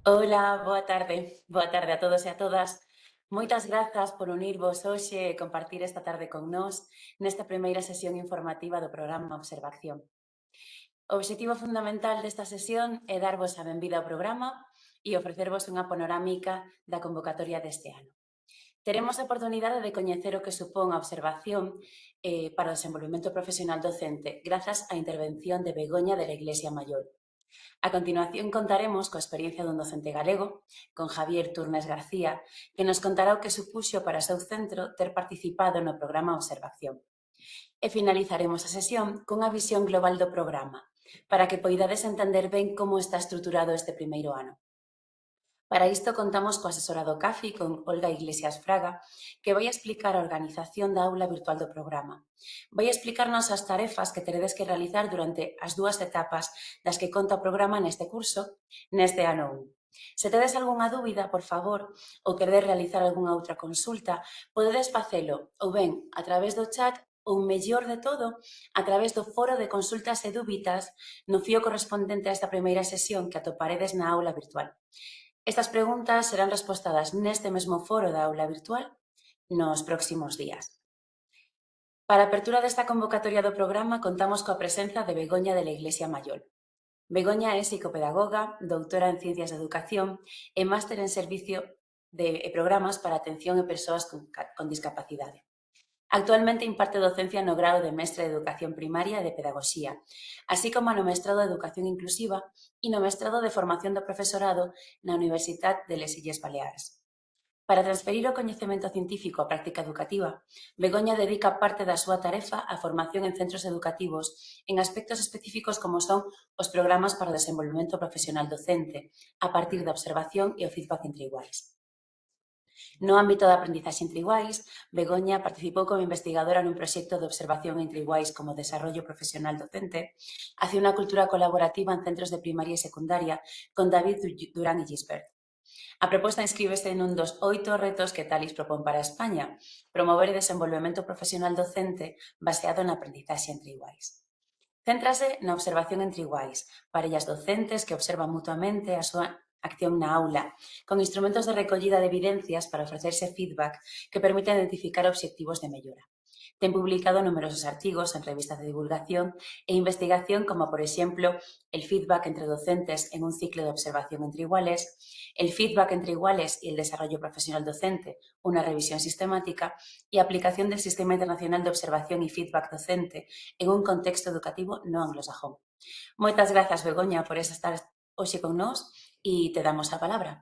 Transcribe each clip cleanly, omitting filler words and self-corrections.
Ola, boa tarde a todos e a todas. Moitas grazas por unirvos hoxe e compartir esta tarde con nós nesta primeira sesión informativa do programa Observación. O obxectivo fundamental desta sesión é darvos a benvida ao programa e ofrecervos unha panorámica da convocatoria deste ano. Teremos a oportunidade de coñecer o que supón a observación para o desenvolvemento profesional docente grazas á intervención de Begoña de la Iglesia Maior. A continuación contaremos coa experiencia dun docente galego, con Javier Turnes García, que nos contará o que supuxo para o seu centro ter participado no programa Observación. E finalizaremos a sesión cunha visión global do programa, para que poidades entender ben como está estruturado este primeiro ano. Para isto contamos co asesorado CAFI con Olga Iglesias Fraga, que vai explicar a organización da aula virtual do programa. Vai explicarnos as tarefas que teredes que realizar durante as dúas etapas das que conta o programa neste curso, neste ano 1. Se tedes algunha dúbida, por favor, ou queredes realizar algunha outra consulta, podedes facelo ou ben a través do chat ou, mellor de todo, a través do foro de consultas e dúbidas no fío correspondente a esta primeira sesión que atoparedes na aula virtual. Estas preguntas serán respostadas neste mesmo foro da aula virtual nos próximos días. Para a apertura desta convocatoria do programa contamos coa presenza de Begoña de la Iglesia Maior. Begoña é psicopedagoga, doutora en Ciencias de Educación e máster en Servicio de Programas para a Atención a Persoas con Discapacidade. Actualmente imparte docencia no grao de Mestre de Educación Primaria e de Pedagogía, así como no Mestrado de Educación Inclusiva e no Mestrado de Formación do Profesorado na Universitat de les Illes Baleares. Para transferir o coñecemento científico á práctica educativa, Begoña dedica parte da súa tarefa á formación en centros educativos en aspectos específicos como son os programas para o desenvolvemento profesional docente, a partir da observación e o feedback entre iguais. No ámbito da aprendizaxe entre iguais, Begoña participou como investigadora nun proxecto de observación entre iguais como desarrollo profesional docente hacia unha cultura colaborativa en centros de primaria e secundaria con David Durán e Gisbert. A proposta inscríbese nun dos 8 retos que Talis propón para España, promover o desenvolvemento profesional docente baseado na aprendizaxe entre iguais. Céntrase na observación entre iguais, parellas docentes que observan mutuamente a súa acción na aula, con instrumentos de recollida de evidencias para ofrecerse feedback que permiten identificar obxectivos de mellora. Ten publicado numerosos artigos en revistas de divulgación e investigación como, por exemplo, el feedback entre docentes en un ciclo de observación entre iguales, el feedback entre iguales y el desarrollo profesional docente, una revisión sistemática, y aplicación del Sistema Internacional de Observación y Feedback Docente en un contexto educativo no anglosajón. Moitas grazas, Begoña, por estar hoxe con nós e te damos a palabra.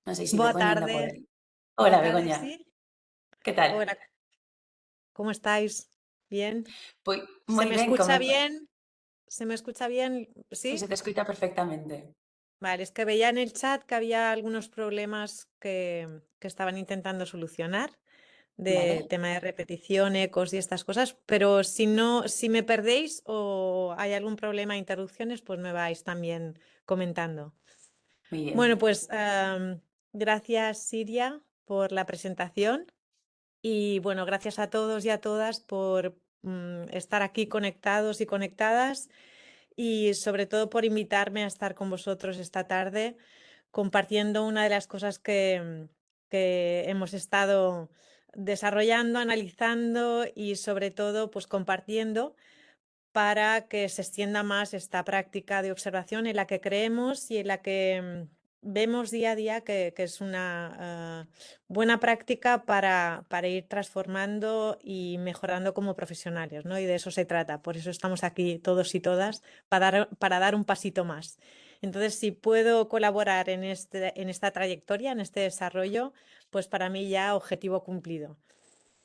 Non sei se Boa Begoña ainda tarde, pode. boa Hola, tarde, Begoña. sí. Que tal? Hola, ¿cómo estáis? ¿Bien? Pois ¿Se moi me ben, escucha bien? ¿Se me escucha bien? si ¿Sí? se te escoita perfectamente. Vale, es que veía en el chat que había algunos problemas que estaban intentando solucionar de Vale, tema de repetición, ecos y estas cosas, pero si no, si me perdéis o hay algún problema de interrupciones, pues me vais también comentando. moi bien. Bueno, pues gracias, Siria, por la presentación. Y bueno, gracias a todos y a todas por estar aquí conectados y conectadas y sobre todo por invitarme a estar con vosotros esta tarde compartiendo una de las cosas que hemos estado desarrollando, analizando y sobre todo pues compartiendo para que se extienda más esta práctica de observación en la que creemos y en la que vemos día a día que es una buena práctica para ir transformando y mejorando como profesionales, ¿no? Y de eso se trata. Por eso estamos aquí todos y todas, para dar un pasito más. Entonces, si puedo colaborar en esta trayectoria, en este desarrollo, pues para mí ya objetivo cumplido.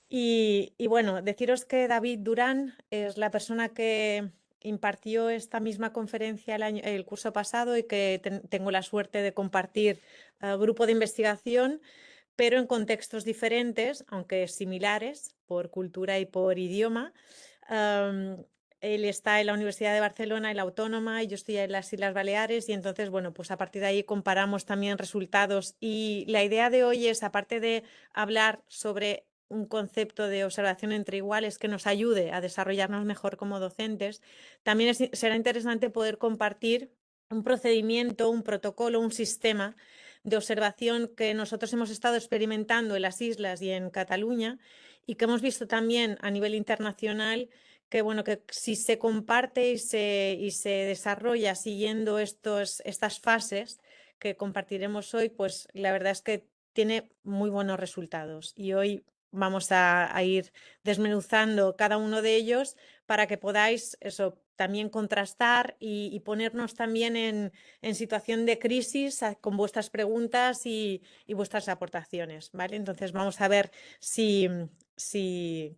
Y bueno, deciros que David Durán es la persona que impartió esta misma conferencia el curso pasado y que tengo la suerte de compartir grupo de investigación, pero en contextos diferentes, aunque similares por cultura y por idioma. Él está en la Universidad de Barcelona, en la Autónoma, y yo estoy en las Islas Baleares, y entonces, bueno, pues a partir de ahí comparamos también resultados. Y la idea de hoy es, aparte de hablar sobre un concepto de observación entre iguales que nos ayude a desarrollarnos mejor como docentes, también será interesante poder compartir un procedimiento, un protocolo, un sistema de observación que nosotros hemos estado experimentando en las islas y en Cataluña y que hemos visto también a nivel internacional que, bueno, que si se comparte y se desarrolla siguiendo estas fases que compartiremos hoy, pues la verdad es que tiene muy buenos resultados. Y hoy vamos a ir desmenuzando cada uno de ellos para que podáis eso, también contrastar y ponernos también en situación de crisis con vuestras preguntas y vuestras aportaciones, ¿vale? Entonces vamos a ver si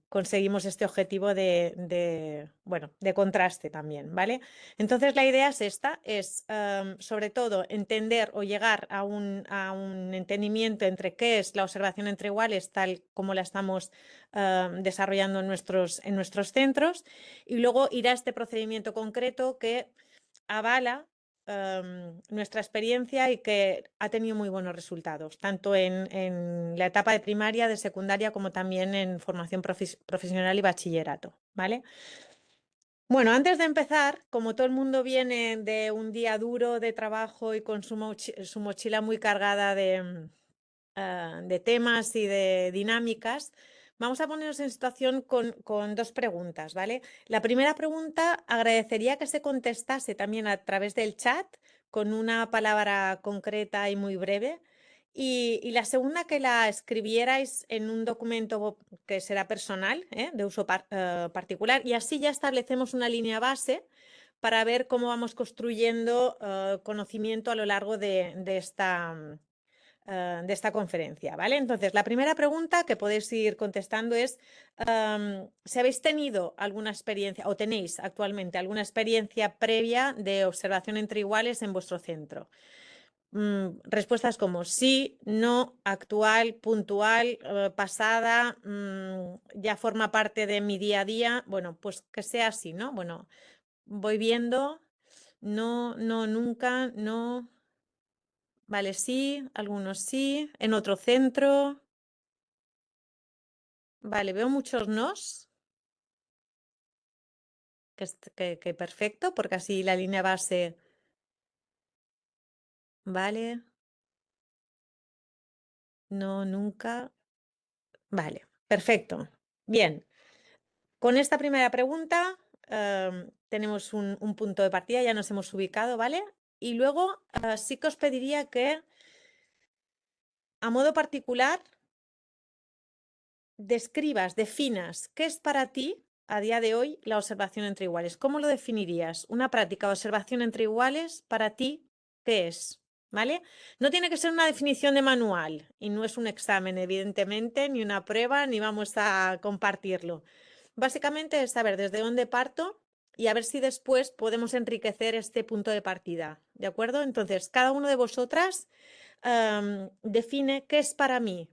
conseguimos este objetivo bueno, de contraste también, ¿vale? Entonces la idea es esta, es sobre todo entender o llegar a un entendimiento entre qué es la observación entre iguales, tal como la estamos desarrollando en nuestros centros, y luego irá este procedimiento concreto que avala nuestra experiencia y que ha tenido muy buenos resultados, tanto en la etapa de primaria, de secundaria, como también en formación profesional y bachillerato, ¿vale? Bueno, antes de empezar, como todo el mundo viene de un día duro de trabajo y con su mochila muy cargada de temas y de dinámicas, vamos a ponernos en situación con dos preguntas, ¿vale? La primera pregunta agradecería que se contestase también a través del chat con una palabra concreta y muy breve. Y la segunda, que la escribierais en un documento que será personal, de uso particular, y así ya establecemos una línea base para ver cómo vamos construyendo conocimiento a lo largo de esta conferencia, ¿vale? Entonces, la primera pregunta que podéis ir contestando es si habéis tenido alguna experiencia o tenéis actualmente alguna experiencia previa de observación entre iguales en vuestro centro. Respuestas como sí, no, actual, puntual, pasada, ya forma parte de mi día a día. Bueno, pues que sea así, ¿no? Bueno, voy viendo, no, no, nunca, no. Vale, sí, algunos sí. En otro centro. Vale, veo muchos nos. Que perfecto, porque así la línea base. Vale. No, nunca. Vale, perfecto. Bien. Con esta primera pregunta tenemos un punto de partida, ya nos hemos ubicado, ¿vale? Y luego sí que os pediría que, a modo particular, describas, definas qué es para ti a día de hoy la observación entre iguales. ¿Cómo lo definirías? Una práctica de observación entre iguales, para ti, ¿qué es? ¿Vale? No tiene que ser una definición de manual y no es un examen, evidentemente, ni una prueba, ni vamos a compartirlo. Básicamente es saber desde dónde parto y a ver si después podemos enriquecer este punto de partida, ¿de acuerdo? Entonces, cada uno de vosotras define qué es para mí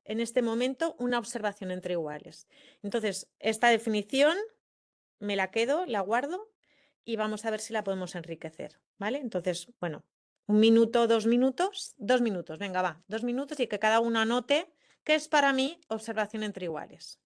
en este momento una observación entre iguales. Entonces, esta definición me la quedo, la guardo y vamos a ver si la podemos enriquecer, ¿vale? Entonces, bueno, 1 minuto, 2 minutos, 2 minutos, venga, va, 2 minutos y que cada uno anote qué es para mí observación entre iguales.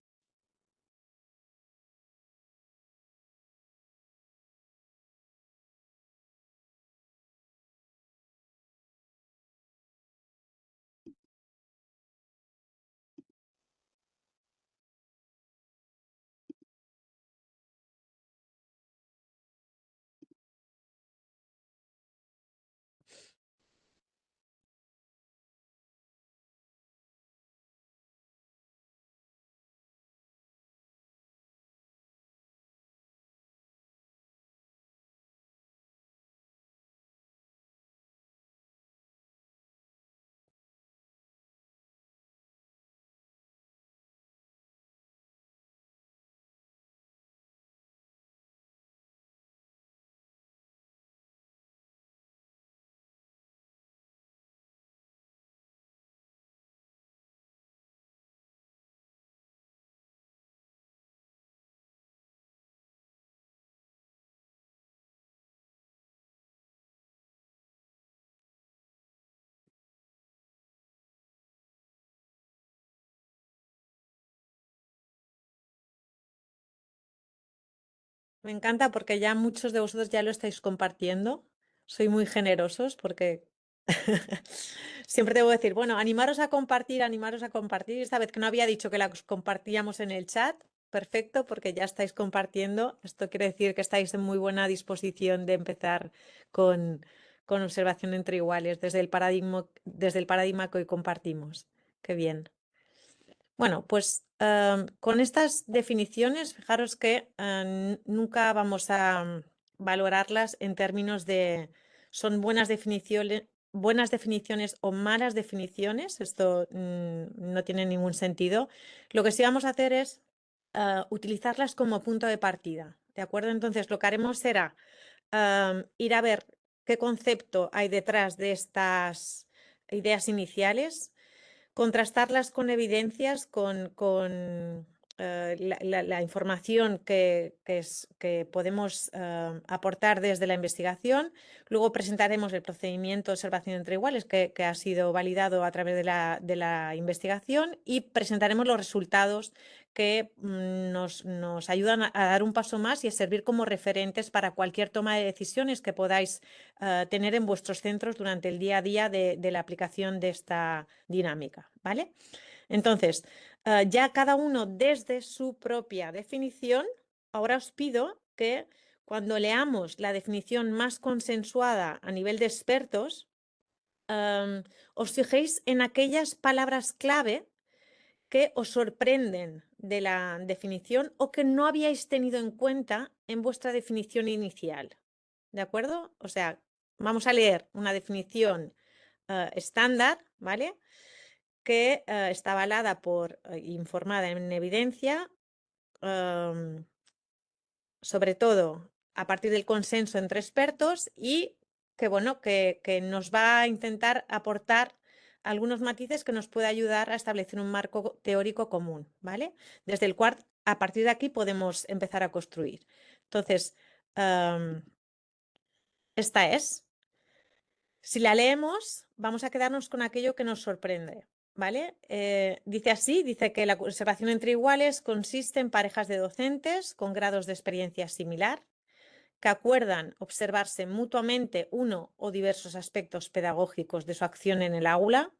Me encanta porque ya muchos de vosotros ya lo estáis compartiendo, soy muy generosos porque siempre debo decir, bueno, animaros a compartir, animaros a compartir. Esta vez que no había dicho que las compartíamos en el chat, perfecto, porque ya estáis compartiendo. Esto quiere decir que estáis en muy buena disposición de empezar con observación entre iguales desde el paradigma que hoy compartimos. Qué bien. Bueno, pues con estas definiciones, fijaros que nunca vamos a valorarlas en términos de son buenas definiciones o malas definiciones. Esto no tiene ningún sentido. Lo que sí vamos a hacer es utilizarlas como punto de partida. ¿De acuerdo? Entonces, lo que haremos será ir a ver qué concepto hay detrás de estas ideas iniciales, contrastarlas con evidencias, con la información que podemos aportar desde la investigación. Luego presentaremos el procedimiento de observación entre iguales que ha sido validado a través de la investigación y presentaremos los resultados que nos ayudan a dar un paso más y a servir como referentes para cualquier toma de decisiones que podáis tener en vuestros centros durante el día a día de la aplicación de esta dinámica, ¿vale? Entonces, ya cada uno desde su propia definición, ahora os pido que cuando leamos la definición más consensuada a nivel de expertos, os fijéis en aquellas palabras clave que os sorprenden de la definición o que no habíais tenido en cuenta en vuestra definición inicial. ¿De acuerdo? O sea, vamos a leer una definición estándar, ¿vale? Que está avalada por, informada en evidencia, sobre todo a partir del consenso entre expertos y que, bueno, que nos va a intentar aportar algunos matices que nos puede ayudar a establecer un marco teórico común, ¿vale? Desde el cual, a partir de aquí, podemos empezar a construir. Entonces, esta es. Si la leemos, vamos a quedarnos con aquello que nos sorprende, ¿vale? Dice así, dice que la observación entre iguales consiste en parejas de docentes con grados de experiencia similar que acuerdan observarse mutuamente uno o diversos aspectos pedagógicos de su acción en el aula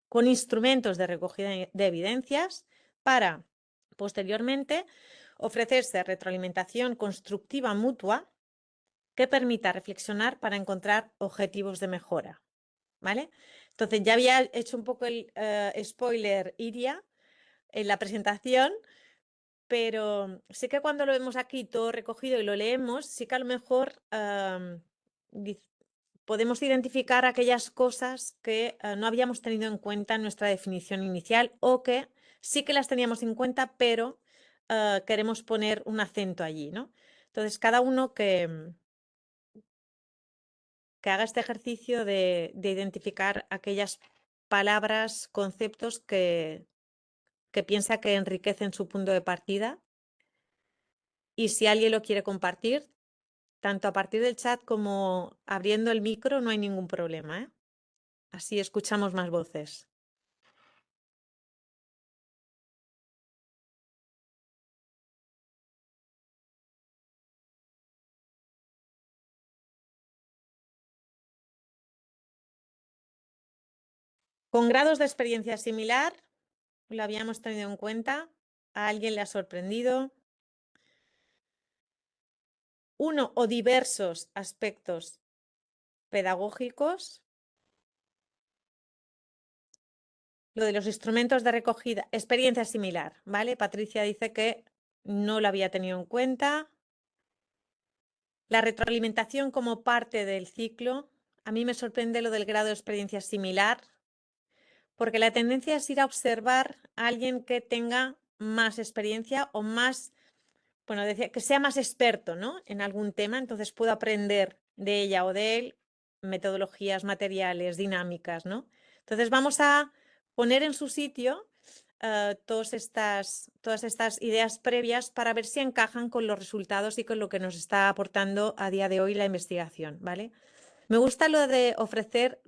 con instrumentos de recogida de evidencias para, posteriormente, ofrecerse retroalimentación constructiva mutua que permita reflexionar para encontrar objetivos de mejora, ¿vale? Entonces, ya había hecho un poco el spoiler Iria en la presentación, pero sí que cuando lo vemos aquí todo recogido y lo leemos, sí que a lo mejor podemos identificar aquellas cosas que no habíamos tenido en cuenta en nuestra definición inicial o que sí que las teníamos en cuenta, pero queremos poner un acento allí, ¿no? Entonces, cada uno que haga este ejercicio de identificar aquellas palabras, conceptos que piensa que enriquecen su punto de partida. Y si alguien lo quiere compartir, tanto a partir del chat como abriendo el micro, no hay ningún problema, ¿eh? Así escuchamos más voces. Con grados de experiencia similar, lo habíamos tenido en cuenta. ¿A alguien le ha sorprendido? Uno o diversos aspectos pedagógicos. Lo de los instrumentos de recogida, experiencia similar, ¿vale? Patricia dice que no lo había tenido en cuenta. La retroalimentación como parte del ciclo. A mí me sorprende lo del grado de experiencia similar, porque la tendencia es ir a observar a alguien que tenga más experiencia o más, bueno, decía que sea más experto, ¿no? En algún tema, entonces puedo aprender de ella o de él metodologías, materiales, dinámicas, ¿no? Entonces vamos a poner en su sitio todas estas ideas previas para ver si encajan con los resultados y con lo que nos está aportando a día de hoy la investigación, ¿vale? Me gusta lo de ofrecer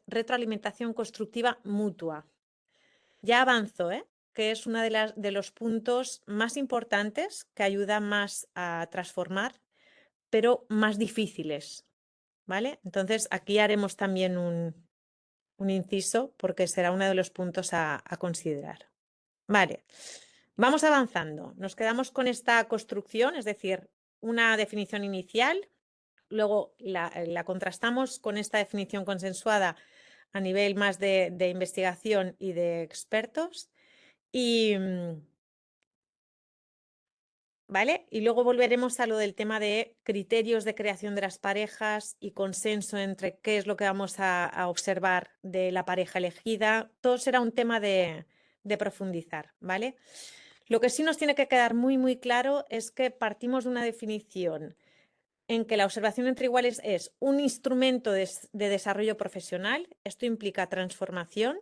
retroalimentación constructiva mutua. Ya avanzo, que es uno de los puntos más importantes que ayuda más a transformar, pero más difíciles, ¿vale? Entonces, aquí haremos también un inciso porque será uno de los puntos a considerar. Vale, vamos avanzando. Nos quedamos con esta construcción, es decir, una definición inicial, luego la contrastamos con esta definición consensuada a nivel más de investigación y de expertos y, ¿vale? Y luego volveremos a lo del tema de criterios de creación de las parejas y consenso entre qué es lo que vamos a observar de la pareja elegida. Todo será un tema de profundizar, ¿vale? Lo que sí nos tiene que quedar muy, muy claro es que partimos de una definición en que la observación entre iguales es un instrumento de desarrollo profesional, esto implica transformación,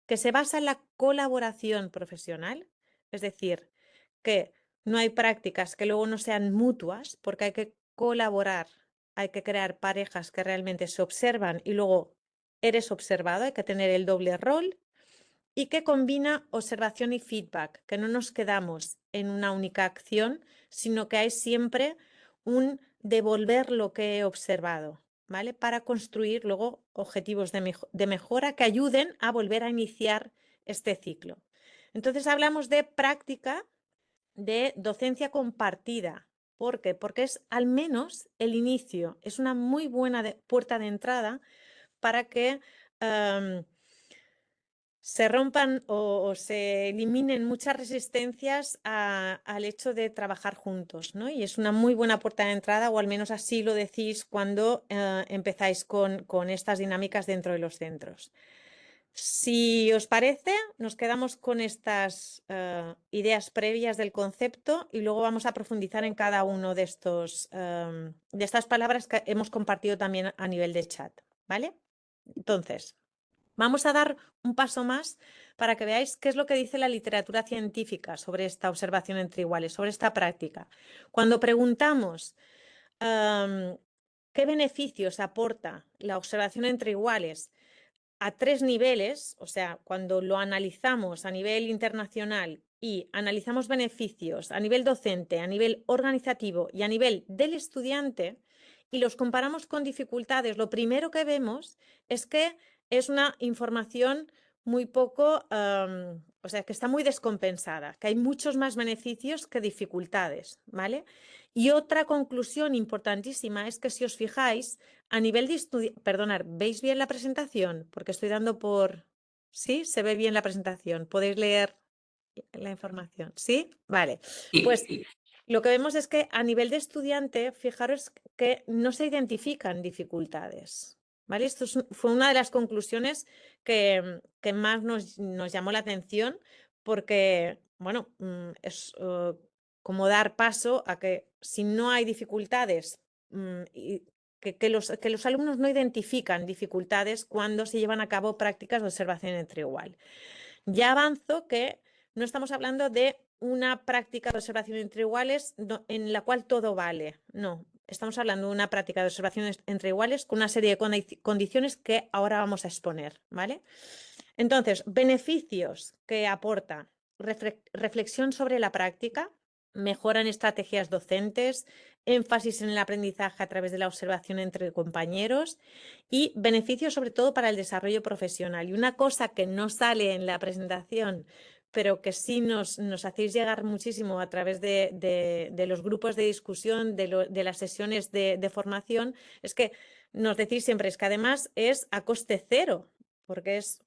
que se basa en la colaboración profesional, es decir, que no hay prácticas que luego no sean mutuas, porque hay que colaborar, hay que crear parejas que realmente se observan y luego eres observado, hay que tener el doble rol y que combina observación y feedback, que no nos quedamos en una única acción, sino que hay siempre un devolver lo que he observado, ¿vale? Para construir luego objetivos de mejora que ayuden a volver a iniciar este ciclo. Entonces hablamos de práctica de docencia compartida. ¿Por qué? Porque es al menos el inicio, es una muy buena puerta de entrada para que se rompan o se eliminen muchas resistencias al hecho de trabajar juntos, ¿no? Y es una muy buena puerta de entrada, o al menos así lo decís cuando empezáis con estas dinámicas dentro de los centros. Si os parece, nos quedamos con estas ideas previas del concepto y luego vamos a profundizar en cada uno de de estas palabras que hemos compartido también a nivel de chat, ¿vale? Entonces, vamos a dar un paso más para que veáis qué es lo que dice la literatura científica sobre esta observación entre iguales, sobre esta práctica. Cuando preguntamos qué beneficios aporta la observación entre iguales a 3 niveles, o sea, cuando lo analizamos a nivel internacional y analizamos beneficios a nivel docente, a nivel organizativo y a nivel del estudiante, y los comparamos con dificultades, lo primero que vemos es que es una información muy poco, o sea, que está muy descompensada, que hay muchos más beneficios que dificultades, ¿vale? Y otra conclusión importantísima es que si os fijáis, a nivel de perdonar, ¿veis bien la presentación? Porque estoy dando por... ¿Sí? ¿Se ve bien la presentación? ¿Podéis leer la información? ¿Sí? Vale. Pues lo que vemos es que a nivel de estudiante, fijaros que no se identifican dificultades, ¿vale? Esto fue una de las conclusiones que más nos llamó la atención porque, bueno, es como dar paso a que si no hay dificultades y que los alumnos no identifican dificultades cuando se llevan a cabo prácticas de observación entre igual. Ya avanzo que no estamos hablando de una práctica de observación entre iguales en la cual todo vale. No, estamos hablando de una práctica de observación entre iguales con una serie de condiciones que ahora vamos a exponer, ¿vale? Entonces, beneficios que aporta reflexión sobre la práctica, mejora en estrategias docentes, énfasis en el aprendizaje a través de la observación entre compañeros y beneficios sobre todo para el desarrollo profesional. Y una cosa que no sale en la presentación, pero que sí nos hacéis llegar muchísimo a través de los grupos de discusión, de las sesiones de formación, es que nos decís siempre es que además es a coste cero, porque es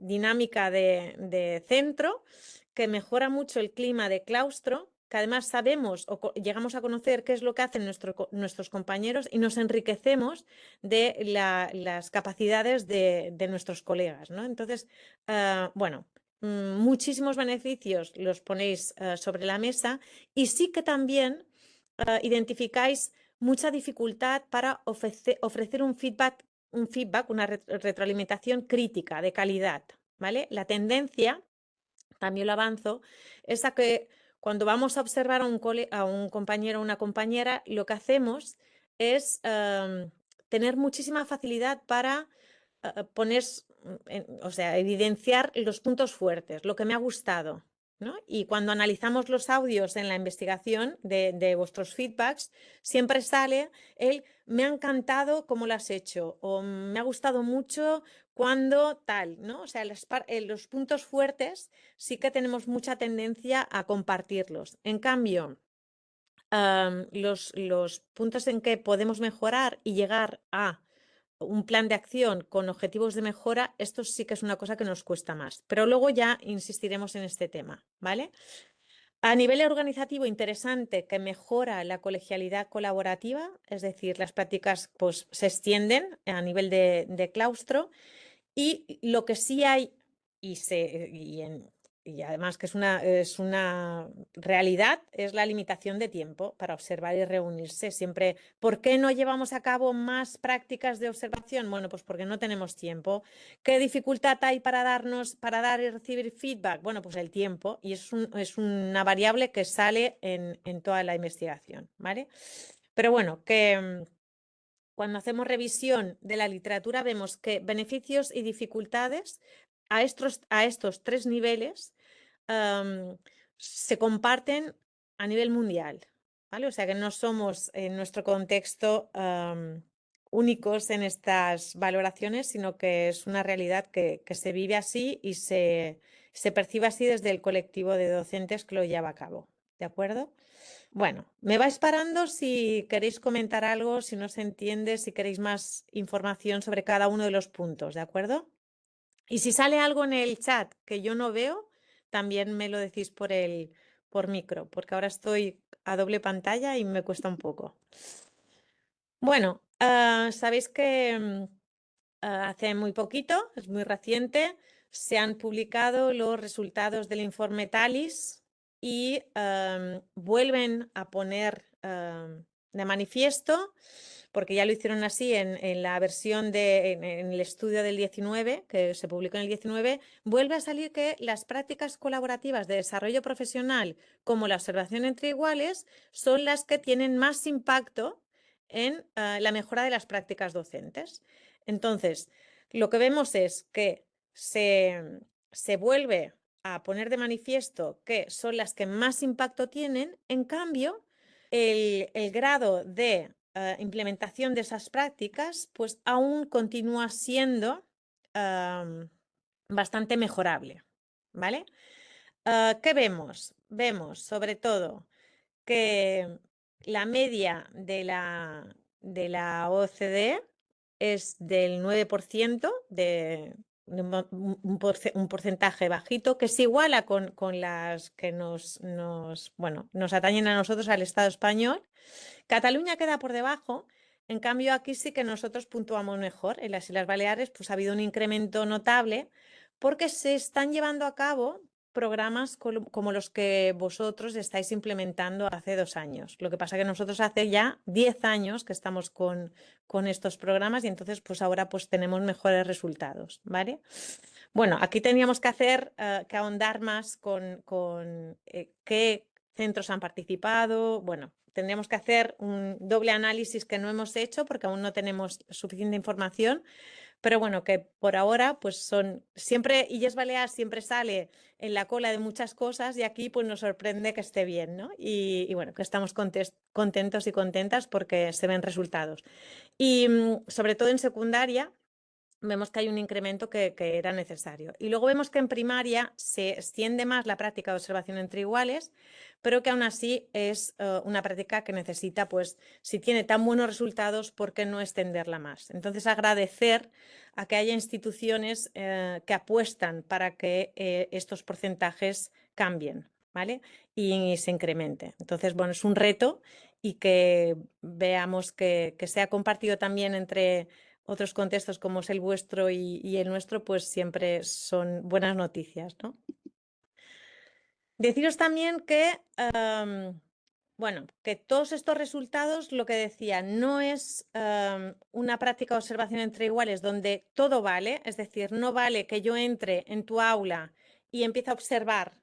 dinámica de centro, que mejora mucho el clima de claustro, que además sabemos o llegamos a conocer qué es lo que hacen nuestros compañeros y nos enriquecemos de las capacidades de nuestros colegas, ¿no? Entonces, bueno, muchísimos beneficios los ponéis sobre la mesa y sí que también identificáis mucha dificultad para ofrecer un feedback, una retroalimentación crítica de calidad, ¿vale? La tendencia, también lo avanzo, es a que cuando vamos a observar a un compañero o una compañera, lo que hacemos es tener muchísima facilidad para poner, o sea, evidenciar los puntos fuertes, lo que me ha gustado, ¿no? Y cuando analizamos los audios en la investigación de vuestros feedbacks, siempre sale el me ha encantado cómo lo has hecho o me ha gustado mucho cuando tal, ¿no? O sea, los puntos fuertes sí que tenemos mucha tendencia a compartirlos. En cambio, los puntos en que podemos mejorar y llegar a un plan de acción con objetivos de mejora, esto sí que es una cosa que nos cuesta más. Pero luego ya insistiremos en este tema, ¿vale? A nivel organizativo, interesante que mejora la colegialidad colaborativa, es decir, las prácticas pues, se extienden a nivel de claustro. Y lo que sí hay, y además que es una realidad, es la limitación de tiempo para observar y reunirse. Siempre, ¿por qué no llevamos a cabo más prácticas de observación? Bueno, pues porque no tenemos tiempo. ¿Qué dificultad hay para dar y recibir feedback? Bueno, pues el tiempo, y es una variable que sale en toda la investigación, ¿vale? Pero bueno, cuando hacemos revisión de la literatura vemos que beneficios y dificultades a estos 3 niveles se comparten a nivel mundial, ¿vale? O sea que no somos en nuestro contexto únicos en estas valoraciones, sino que es una realidad que se vive así y se percibe así desde el colectivo de docentes que lo lleva a cabo, ¿de acuerdo? Bueno, me vais parando si queréis comentar algo, si no se entiende, si queréis más información sobre cada uno de los puntos, ¿de acuerdo? Y si sale algo en el chat que yo no veo, también me lo decís por micro, porque ahora estoy a doble pantalla y me cuesta un poco. Bueno, sabéis que hace muy poquito, es muy reciente, se han publicado los resultados del informe TALIS y vuelven a poner de manifiesto, porque ya lo hicieron así en la versión en el estudio del 19, que se publicó en el 19, vuelve a salir que las prácticas colaborativas de desarrollo profesional, como la observación entre iguales, son las que tienen más impacto en la mejora de las prácticas docentes. Entonces, lo que vemos es que se vuelve a poner de manifiesto que son las que más impacto tienen, en cambio, el grado de implementación de esas prácticas, pues aún continúa siendo bastante mejorable, ¿vale? ¿Qué vemos? Vemos, sobre todo, que la media de la OCDE es del 9%, un porcentaje bajito, que se iguala con las que nos atañen a nosotros, al Estado español. Cataluña queda por debajo, en cambio aquí sí que nosotros puntuamos mejor. En las Islas Baleares pues ha habido un incremento notable porque se están llevando a cabo programas como los que vosotros estáis implementando hace 2 años. Lo que pasa que nosotros hace ya 10 años que estamos con estos programas y entonces pues ahora pues tenemos mejores resultados, ¿vale? Bueno, aquí teníamos que ahondar más con qué centros han participado. Bueno, tendríamos que hacer un doble análisis que no hemos hecho porque aún no tenemos suficiente información, pero bueno, que por ahora pues son siempre, Illes Balears siempre sale en la cola de muchas cosas y aquí pues nos sorprende que esté bien, ¿no? Y bueno, que estamos contentos y contentas porque se ven resultados. Y sobre todo en secundaria vemos que hay un incremento que era necesario. Y luego vemos que en primaria se extiende más la práctica de observación entre iguales, pero que aún así es una práctica que necesita, pues, si tiene tan buenos resultados, ¿por qué no extenderla más? Entonces, agradecer a que haya instituciones que apuestan para que estos porcentajes cambien, ¿vale? Y se incremente. Entonces, bueno, es un reto y que veamos que sea compartido también entre otros contextos como es el vuestro y el nuestro, pues siempre son buenas noticias, ¿no? Deciros también que, bueno, que todos estos resultados, lo que decía, no es una práctica de observación entre iguales donde todo vale, es decir, no vale que yo entre en tu aula y empiece a observar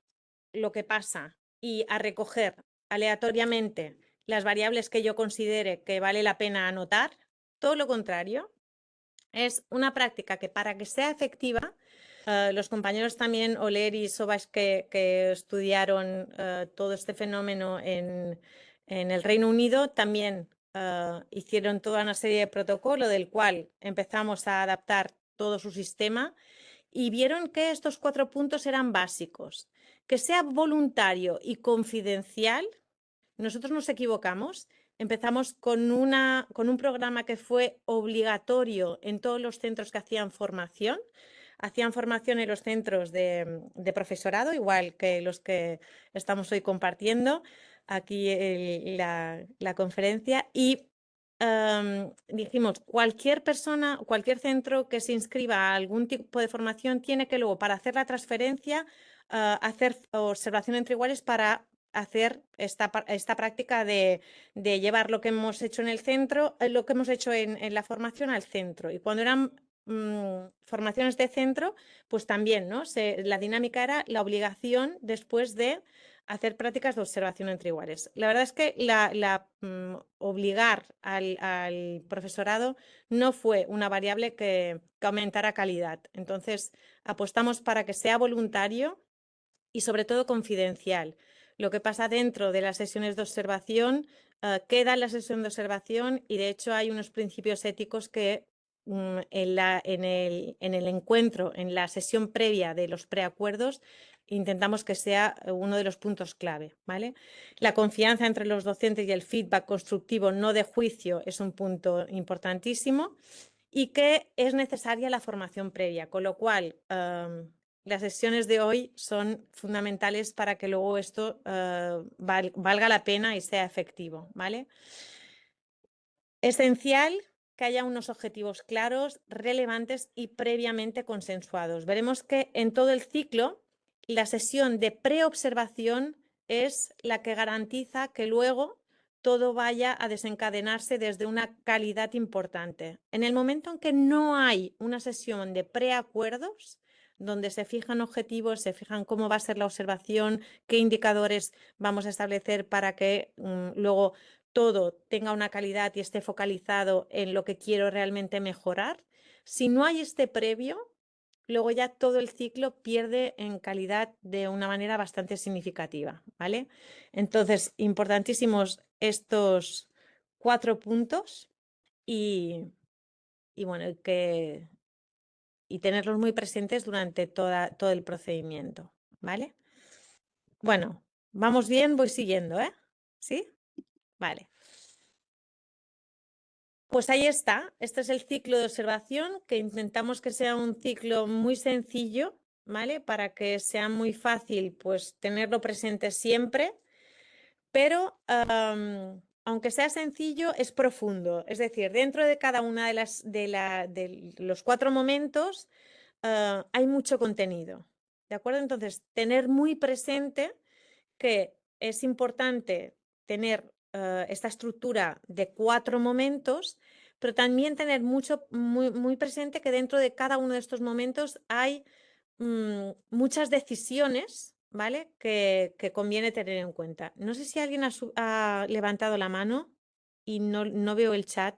lo que pasa y a recoger aleatoriamente las variables que yo considere que vale la pena anotar, todo lo contrario. Es una práctica que para que sea efectiva los compañeros también, Oler y Sobas, que estudiaron todo este fenómeno en el Reino Unido, también hicieron toda una serie de protocolos del cual empezamos a adaptar todo su sistema y vieron que estos 4 puntos eran básicos. Que sea voluntario y confidencial. Nosotros nos equivocamos. Empezamos con un programa que fue obligatorio en todos los centros que hacían formación. Hacían formación en los centros de profesorado, igual que los que estamos hoy compartiendo aquí la conferencia. Y dijimos, cualquier persona, cualquier centro que se inscriba a algún tipo de formación tiene que luego, para hacer la transferencia, hacer observación entre iguales para hacer esta práctica de llevar lo que hemos hecho en el centro, lo que hemos hecho en la formación al centro. Y cuando eran formaciones de centro, pues también, ¿no? La dinámica era la obligación después de hacer prácticas de observación entre iguales. La verdad es que obligar al profesorado no fue una variable que aumentara calidad. Entonces, apostamos para que sea voluntario y sobre todo confidencial. Lo que pasa dentro de las sesiones de observación queda en la sesión de observación y de hecho hay unos principios éticos que en el encuentro, en la sesión previa de los preacuerdos, intentamos que sea uno de los puntos clave, ¿vale? La confianza entre los docentes y el feedback constructivo, no de juicio, es un punto importantísimo y que es necesaria la formación previa, con lo cual las sesiones de hoy son fundamentales para que luego esto valga la pena y sea efectivo, ¿vale? Esencial que haya unos objetivos claros, relevantes y previamente consensuados. Veremos que en todo el ciclo la sesión de preobservación es la que garantiza que luego todo vaya a desencadenarse desde una calidad importante. En el momento en que no hay una sesión de preacuerdos, donde se fijan objetivos, se fijan cómo va a ser la observación, qué indicadores vamos a establecer para que luego todo tenga una calidad y esté focalizado en lo que quiero realmente mejorar. Si no hay este previo, luego ya todo el ciclo pierde en calidad de una manera bastante significativa, ¿vale? Entonces, importantísimos estos 4 puntos y bueno, y tenerlos muy presentes durante todo el procedimiento, ¿vale? Bueno, vamos bien, voy siguiendo, ¿eh? ¿Sí? Vale. Pues ahí está, este es el ciclo de observación, que intentamos que sea un ciclo muy sencillo, ¿vale? Para que sea muy fácil, pues, tenerlo presente siempre, pero aunque sea sencillo, es profundo. Es decir, dentro de cada una de los 4 momentos hay mucho contenido, ¿de acuerdo? Entonces, tener muy presente que es importante tener esta estructura de 4 momentos, pero también tener muy presente que dentro de cada uno de estos momentos hay muchas decisiones, ¿vale? Que conviene tener en cuenta. No sé si alguien ha levantado la mano y no veo el chat.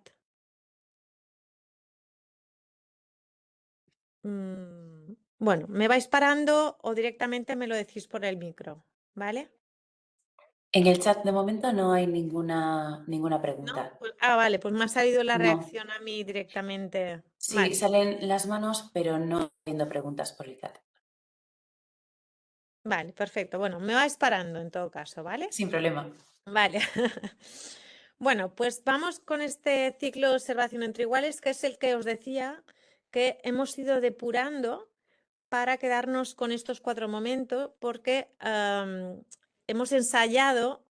Bueno, me vais parando o directamente me lo decís por el micro, ¿vale? En el chat de momento no hay ninguna ¿No? pregunta. Vale, pues me ha salido la No. reacción a mí directamente. Sí, Vale, salen las manos, pero no habiendo preguntas por el chat. vale, perfecto. Bueno, me vais parando en todo caso, ¿vale? Sin problema. Vale. Bueno, pues vamos con este ciclo de observación entre iguales, que es el que os decía que hemos ido depurando para quedarnos con estos 4 momentos, porque hemos ensayado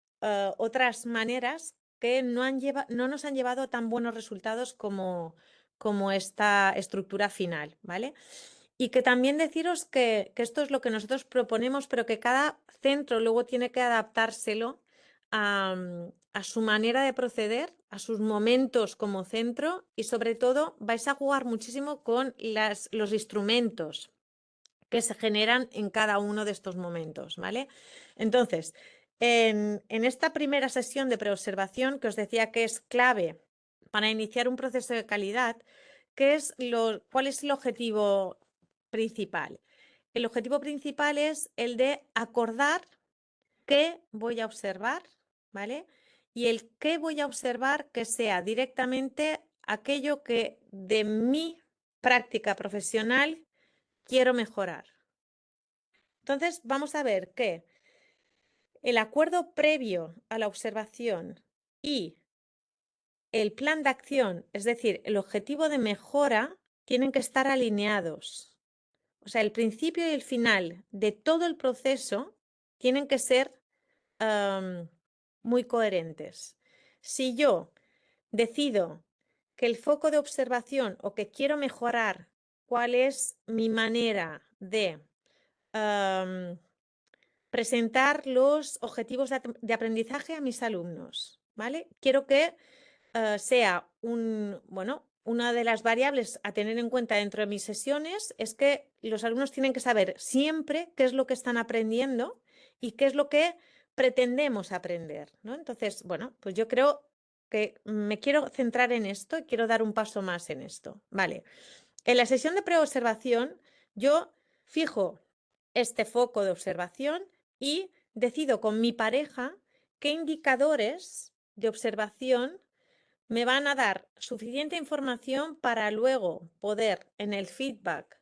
otras maneras que no nos han llevado a tan buenos resultados como esta estructura final, ¿vale? Y que también deciros que esto es lo que nosotros proponemos, pero que cada centro luego tiene que adaptárselo a su manera de proceder, a sus momentos como centro y sobre todo vais a jugar muchísimo con los instrumentos que se generan en cada uno de estos momentos, ¿vale? Entonces, en esta primera sesión de preobservación, que os decía que es clave para iniciar un proceso de calidad, ¿cuál es el objetivo principal. El objetivo principal es el de acordar qué voy a observar, ¿vale? Y el qué voy a observar que sea directamente aquello que de mi práctica profesional quiero mejorar. Entonces, vamos a ver que el acuerdo previo a la observación y el plan de acción, es decir, el objetivo de mejora, tienen que estar alineados. O sea, el principio y el final de todo el proceso tienen que ser muy coherentes. Si yo decido que el foco de observación o que quiero mejorar cuál es mi manera de presentar los objetivos de aprendizaje a mis alumnos, ¿vale? Quiero que sea una de las variables a tener en cuenta dentro de mis sesiones es que los alumnos tienen que saber siempre qué es lo que están aprendiendo y qué es lo que pretendemos aprender, ¿no? Entonces, bueno, pues yo creo que me quiero centrar en esto y quiero dar un paso más en esto, ¿vale? En la sesión de preobservación yo fijo este foco de observación y decido con mi pareja qué indicadores de observación me van a dar suficiente información para luego poder en el feedback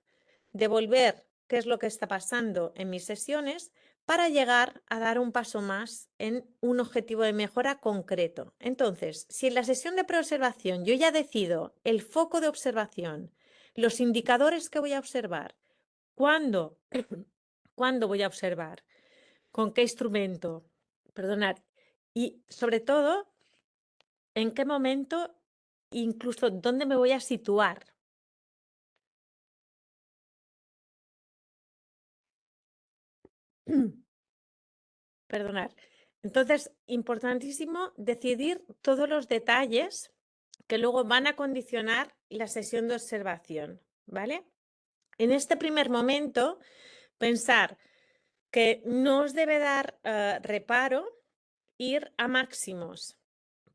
devolver qué es lo que está pasando en mis sesiones para llegar a dar un paso más en un objetivo de mejora concreto. Entonces, si en la sesión de preobservación yo ya decido el foco de observación, los indicadores que voy a observar, cuándo, cuándo voy a observar, con qué instrumento, perdonad, y sobre todo en qué momento, incluso dónde me voy a situar. Perdonad. Entonces, importantísimo decidir todos los detalles que luego van a condicionar la sesión de observación, ¿vale? En este primer momento, pensar que no os debe dar reparo ir a máximos,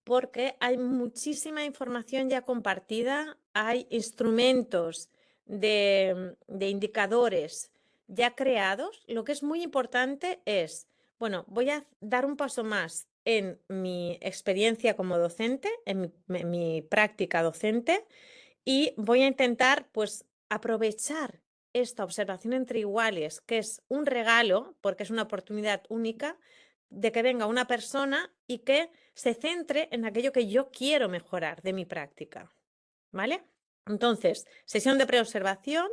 porque hay muchísima información ya compartida, hay instrumentos de indicadores ya creados. Lo que es muy importante es, bueno, voy a dar un paso más en mi experiencia como docente, en mi práctica docente, y voy a intentar, pues, aprovechar esta observación entre iguales, que es un regalo, porque es una oportunidad única, de que venga una persona y que se centre en aquello que yo quiero mejorar de mi práctica, ¿vale? Entonces, sesión de preobservación,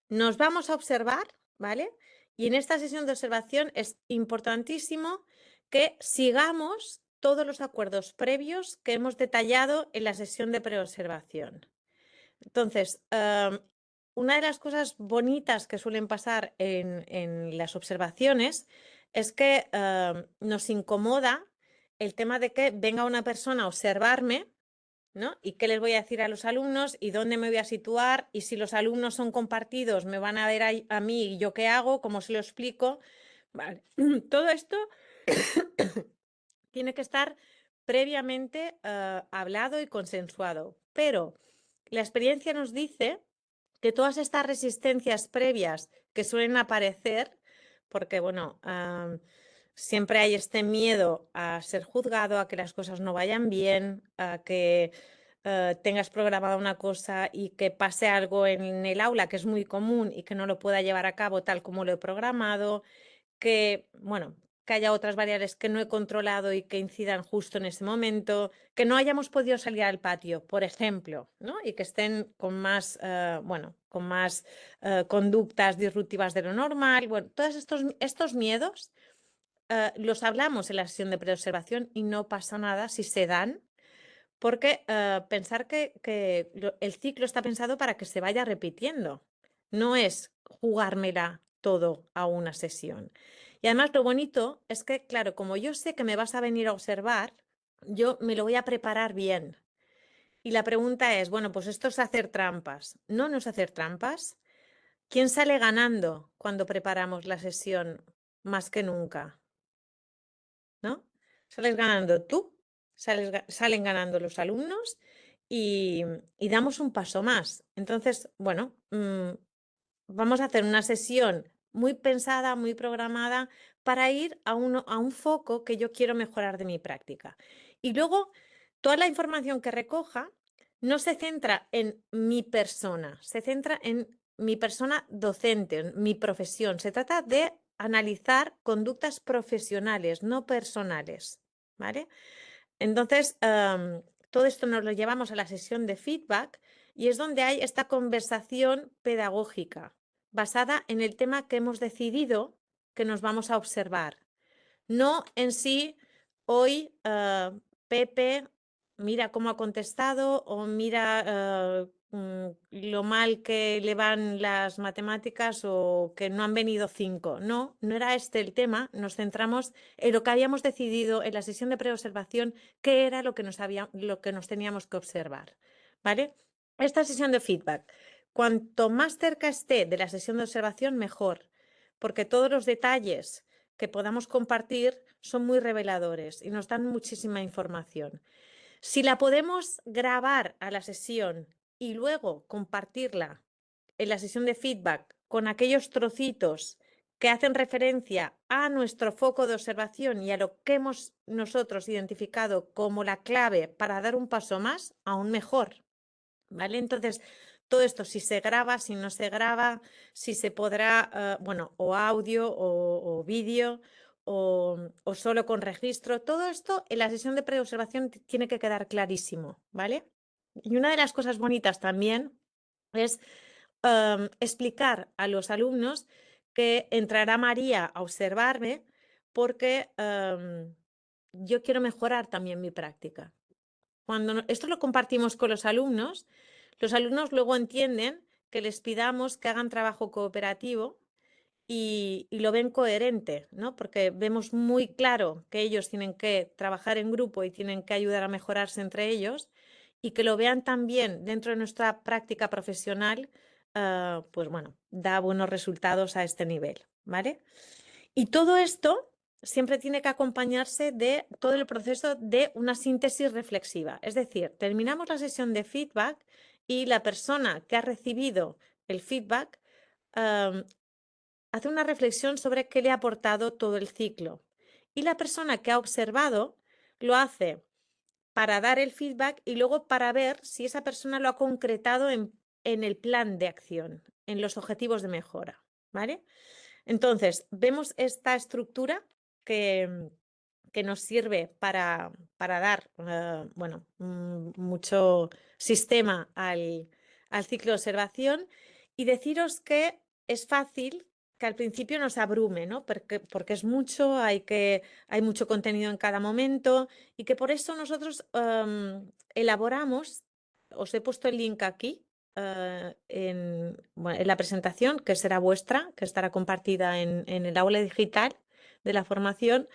nos vamos a observar, ¿vale? Y en esta sesión de observación es importantísimo que sigamos todos los acuerdos previos que hemos detallado en la sesión de preobservación. Entonces, una de las cosas bonitas que suelen pasar en las observaciones es que nos incomoda el tema de que venga una persona a observarme, ¿no? Y qué les voy a decir a los alumnos y dónde me voy a situar y si los alumnos son compartidos me van a ver a mí y yo qué hago, cómo se lo explico. Vale. Todo esto tiene que estar previamente hablado y consensuado, pero la experiencia nos dice que todas estas resistencias previas que suelen aparecer, porque bueno, siempre hay este miedo a ser juzgado, a que las cosas no vayan bien, a que tengas programada una cosa y que pase algo en el aula que es muy común y que no lo pueda llevar a cabo tal como lo he programado, que, bueno, que haya otras variables que no he controlado y que incidan justo en ese momento, que no hayamos podido salir al patio, por ejemplo, ¿no? Y que estén con más, con más conductas disruptivas de lo normal. Bueno, todos estos miedos los hablamos en la sesión de preobservación y no pasa nada si se dan, porque pensar que el ciclo está pensado para que se vaya repitiendo, no es jugármela todo a una sesión. Y además lo bonito es que, claro, como yo sé que me vas a venir a observar, yo me lo voy a preparar bien. Y la pregunta es, bueno, pues esto es hacer trampas. No, no es hacer trampas. ¿Quién sale ganando cuando preparamos la sesión más que nunca? ¿No? Sales ganando tú, salen ganando los alumnos y damos un paso más. Entonces, bueno, vamos a hacer una sesión muy pensada, muy programada para ir a un foco que yo quiero mejorar de mi práctica. Y luego, toda la información que recoja no se centra en mi persona, se centra en mi persona docente, en mi profesión. Se trata de analizar conductas profesionales, no personales, ¿vale? Entonces, todo esto nos lo llevamos a la sesión de feedback y es donde hay esta conversación pedagógica basada en el tema que hemos decidido que nos vamos a observar. No en sí, hoy Pepe, mira cómo ha contestado o mira lo mal que le van las matemáticas o que no han venido 5. No, no era este el tema. Nos centramos en lo que habíamos decidido en la sesión de preobservación, qué era lo que nos teníamos que observar. ¿Vale? Esta sesión de feedback, cuanto más cerca esté de la sesión de observación, mejor, porque todos los detalles que podamos compartir son muy reveladores y nos dan muchísima información. Si la podemos grabar a la sesión y luego compartirla en la sesión de feedback con aquellos trocitos que hacen referencia a nuestro foco de observación y a lo que hemos nosotros identificado como la clave para dar un paso más, aún mejor. ¿Vale? Entonces, todo esto, si se graba, si no se graba, si se podrá, bueno, o audio o vídeo o solo con registro, todo esto en la sesión de preobservación tiene que quedar clarísimo, ¿vale? Y una de las cosas bonitas también es explicar a los alumnos que entrará María a observarme porque yo quiero mejorar también mi práctica. Cuando esto lo compartimos con los alumnos luego entienden que les pidamos que hagan trabajo cooperativo y lo ven coherente, ¿no? Porque vemos muy claro que ellos tienen que trabajar en grupo y tienen que ayudar a mejorarse entre ellos y que lo vean también dentro de nuestra práctica profesional, pues bueno, da buenos resultados a este nivel, ¿vale? Y todo esto siempre tiene que acompañarse de todo el proceso de una síntesis reflexiva. Es decir, terminamos la sesión de feedback y la persona que ha recibido el feedback hace una reflexión sobre qué le ha aportado todo el ciclo. Y la persona que ha observado lo hace para dar el feedback y luego para ver si esa persona lo ha concretado en el plan de acción, en los objetivos de mejora. ¿Vale? Entonces, vemos esta estructura que nos sirve para dar bueno, mucho sistema al ciclo de observación y deciros que es fácil que al principio nos abrume, ¿no? Porque es mucho, hay mucho contenido en cada momento y que por eso nosotros elaboramos, os he puesto el link aquí, bueno, en la presentación, que será vuestra, que estará compartida en el aula digital de la formación.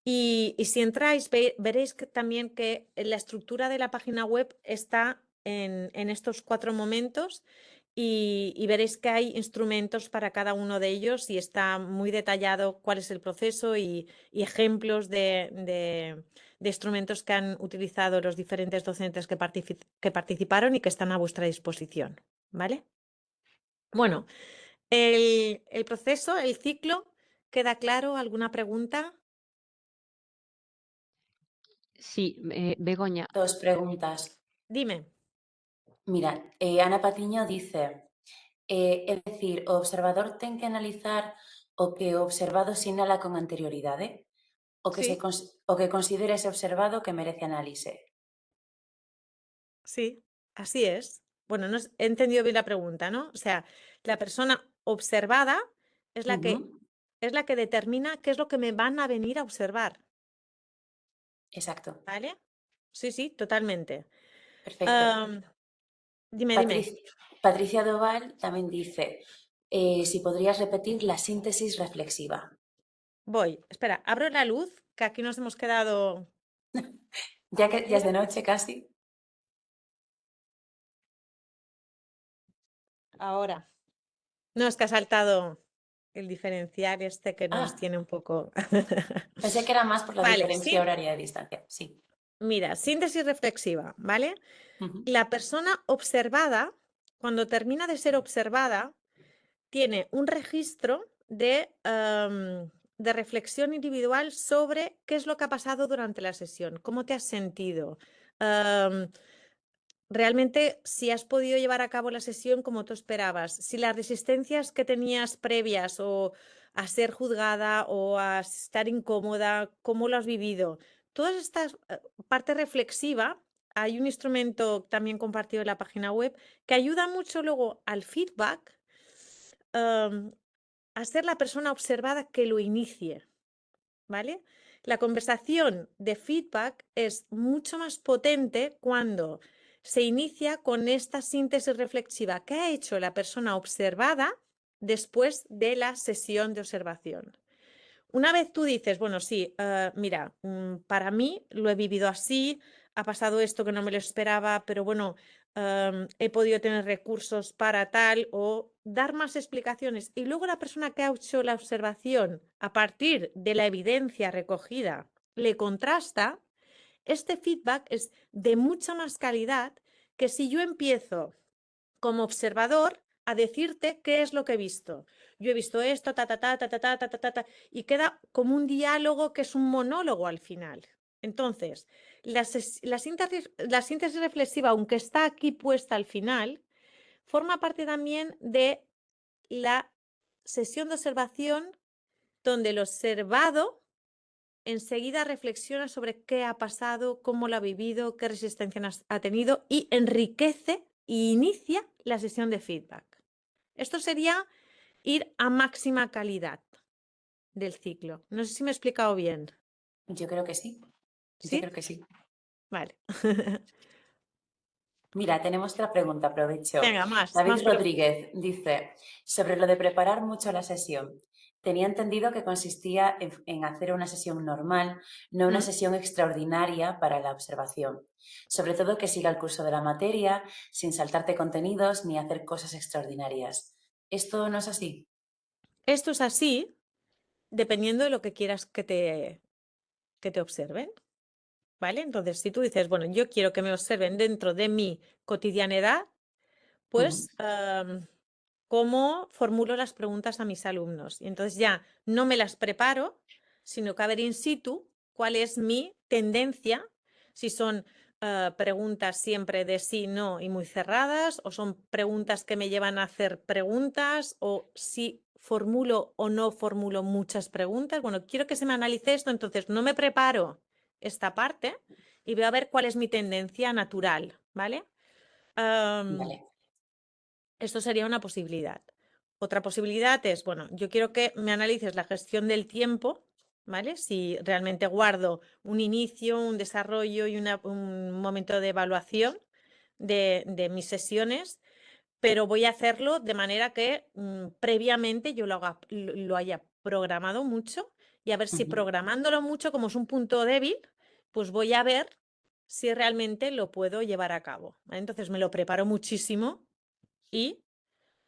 Y si entráis, veréis también que la estructura de la página web está en estos 4 momentos y veréis que hay instrumentos para cada uno de ellos y está muy detallado cuál es el proceso y ejemplos de instrumentos que han utilizado los diferentes docentes que participaron y que están a vuestra disposición. ¿Vale? Bueno, el proceso, el ciclo, ¿queda claro? ¿Alguna pregunta? Sí, Begoña, Dos preguntas. Dime. Mira, Ana Patiño dice, é dicir, o observador ten que analizar o que o observado sinala con anterioridade? Sí, O que considera ese observado que merece análise? sí, así es. Bueno, no he entendido bien la pregunta, ¿no? O sea, la persona observada es la que, Ujú, es la que determina qué es lo que me van a venir a observar, exacto, ¿vale? Sí, sí, totalmente. perfecto. Am, dime. Patricia Doval tamén dice, si podrías repetir la síntesis reflexiva. Voy. Espera, abro la luz, que aquí nos hemos quedado Ya a que ya es de oscuras. noche casi. Ahora. No, es que ha saltado el diferencial este que nos Ah, tiene un poco. pensé que era más por la Vale, sí. diferencia horaria de distancia. Sí. Mira, síntesis reflexiva, ¿vale? Ujú. La persona observada, cuando termina de ser observada, tiene un registro de reflexión individual sobre qué es lo que ha pasado durante la sesión, cómo te has sentido, realmente si has podido llevar a cabo la sesión como tú esperabas, si las resistencias que tenías previas o a ser juzgada o a estar incómoda, cómo lo has vivido. Todas estas parte reflexiva, hay un instrumento también compartido en la página web que ayuda mucho luego al feedback, a ser la persona observada que lo inicie, ¿vale? La conversación de feedback es mucho más potente cuando se inicia con esta síntesis reflexiva que ha hecho la persona observada después de la sesión de observación. Una vez tú dices, bueno, sí, mira, para mí lo he vivido así, ha pasado esto que no me lo esperaba, pero bueno, he podido tener recursos para tal o dar más explicaciones. Y luego la persona que ha hecho la observación a partir de la evidencia recogida le contrasta, este feedback es de mucha más calidad que si yo empiezo como observador a decirte qué es lo que he visto. Yo he visto esto, ta, ta, ta, ta, ta, ta, ta, ta, ta, ta, y queda como un diálogo que es un monólogo al final. Entonces, la síntesis reflexiva, aunque está aquí puesta al final, forma parte también de la sesión de observación donde el observado enseguida reflexiona sobre qué ha pasado, cómo lo ha vivido, qué resistencia ha tenido y enriquece e inicia la sesión de feedback. Esto sería ir a máxima calidad del ciclo. No sé si me he explicado bien. Yo creo que sí. Yo ¿Sí? creo que sí. Vale. Mira, tenemos otra pregunta, aprovecho. Venga, más David preguntas. Rodríguez dice, sobre lo de preparar mucho la sesión. Tenía entendido que consistía en hacer una sesión normal, no una sesión extraordinaria para la observación. Sobre todo que siga el curso de la materia, sin saltarte contenidos ni hacer cosas extraordinarias. ¿Esto no es así? Esto es así, dependiendo de lo que quieras que te observen. ¿Vale? Entonces, si tú dices, bueno, yo quiero que me observen dentro de mi cotidianidad, pues cómo formulo las preguntas a mis alumnos. Y entonces ya no me las preparo, sino que a ver in situ cuál es mi tendencia, si son preguntas siempre de sí, no y muy cerradas, o son preguntas que me llevan a hacer preguntas, o si formulo o no formulo muchas preguntas. Bueno, quiero que se me analice esto, entonces no me preparo esta parte y voy a ver cuál es mi tendencia natural, ¿vale? Vale. Esto sería una posibilidad. Otra posibilidad es, bueno, yo quiero que me analices la gestión del tiempo, ¿vale? Si realmente guardo un inicio, un desarrollo y un momento de evaluación de mis sesiones, pero voy a hacerlo de manera que previamente yo lo haya programado mucho y a ver si programándolo mucho, como es un punto débil, pues voy a ver si realmente lo puedo llevar a cabo, ¿vale? Entonces me lo preparo muchísimo y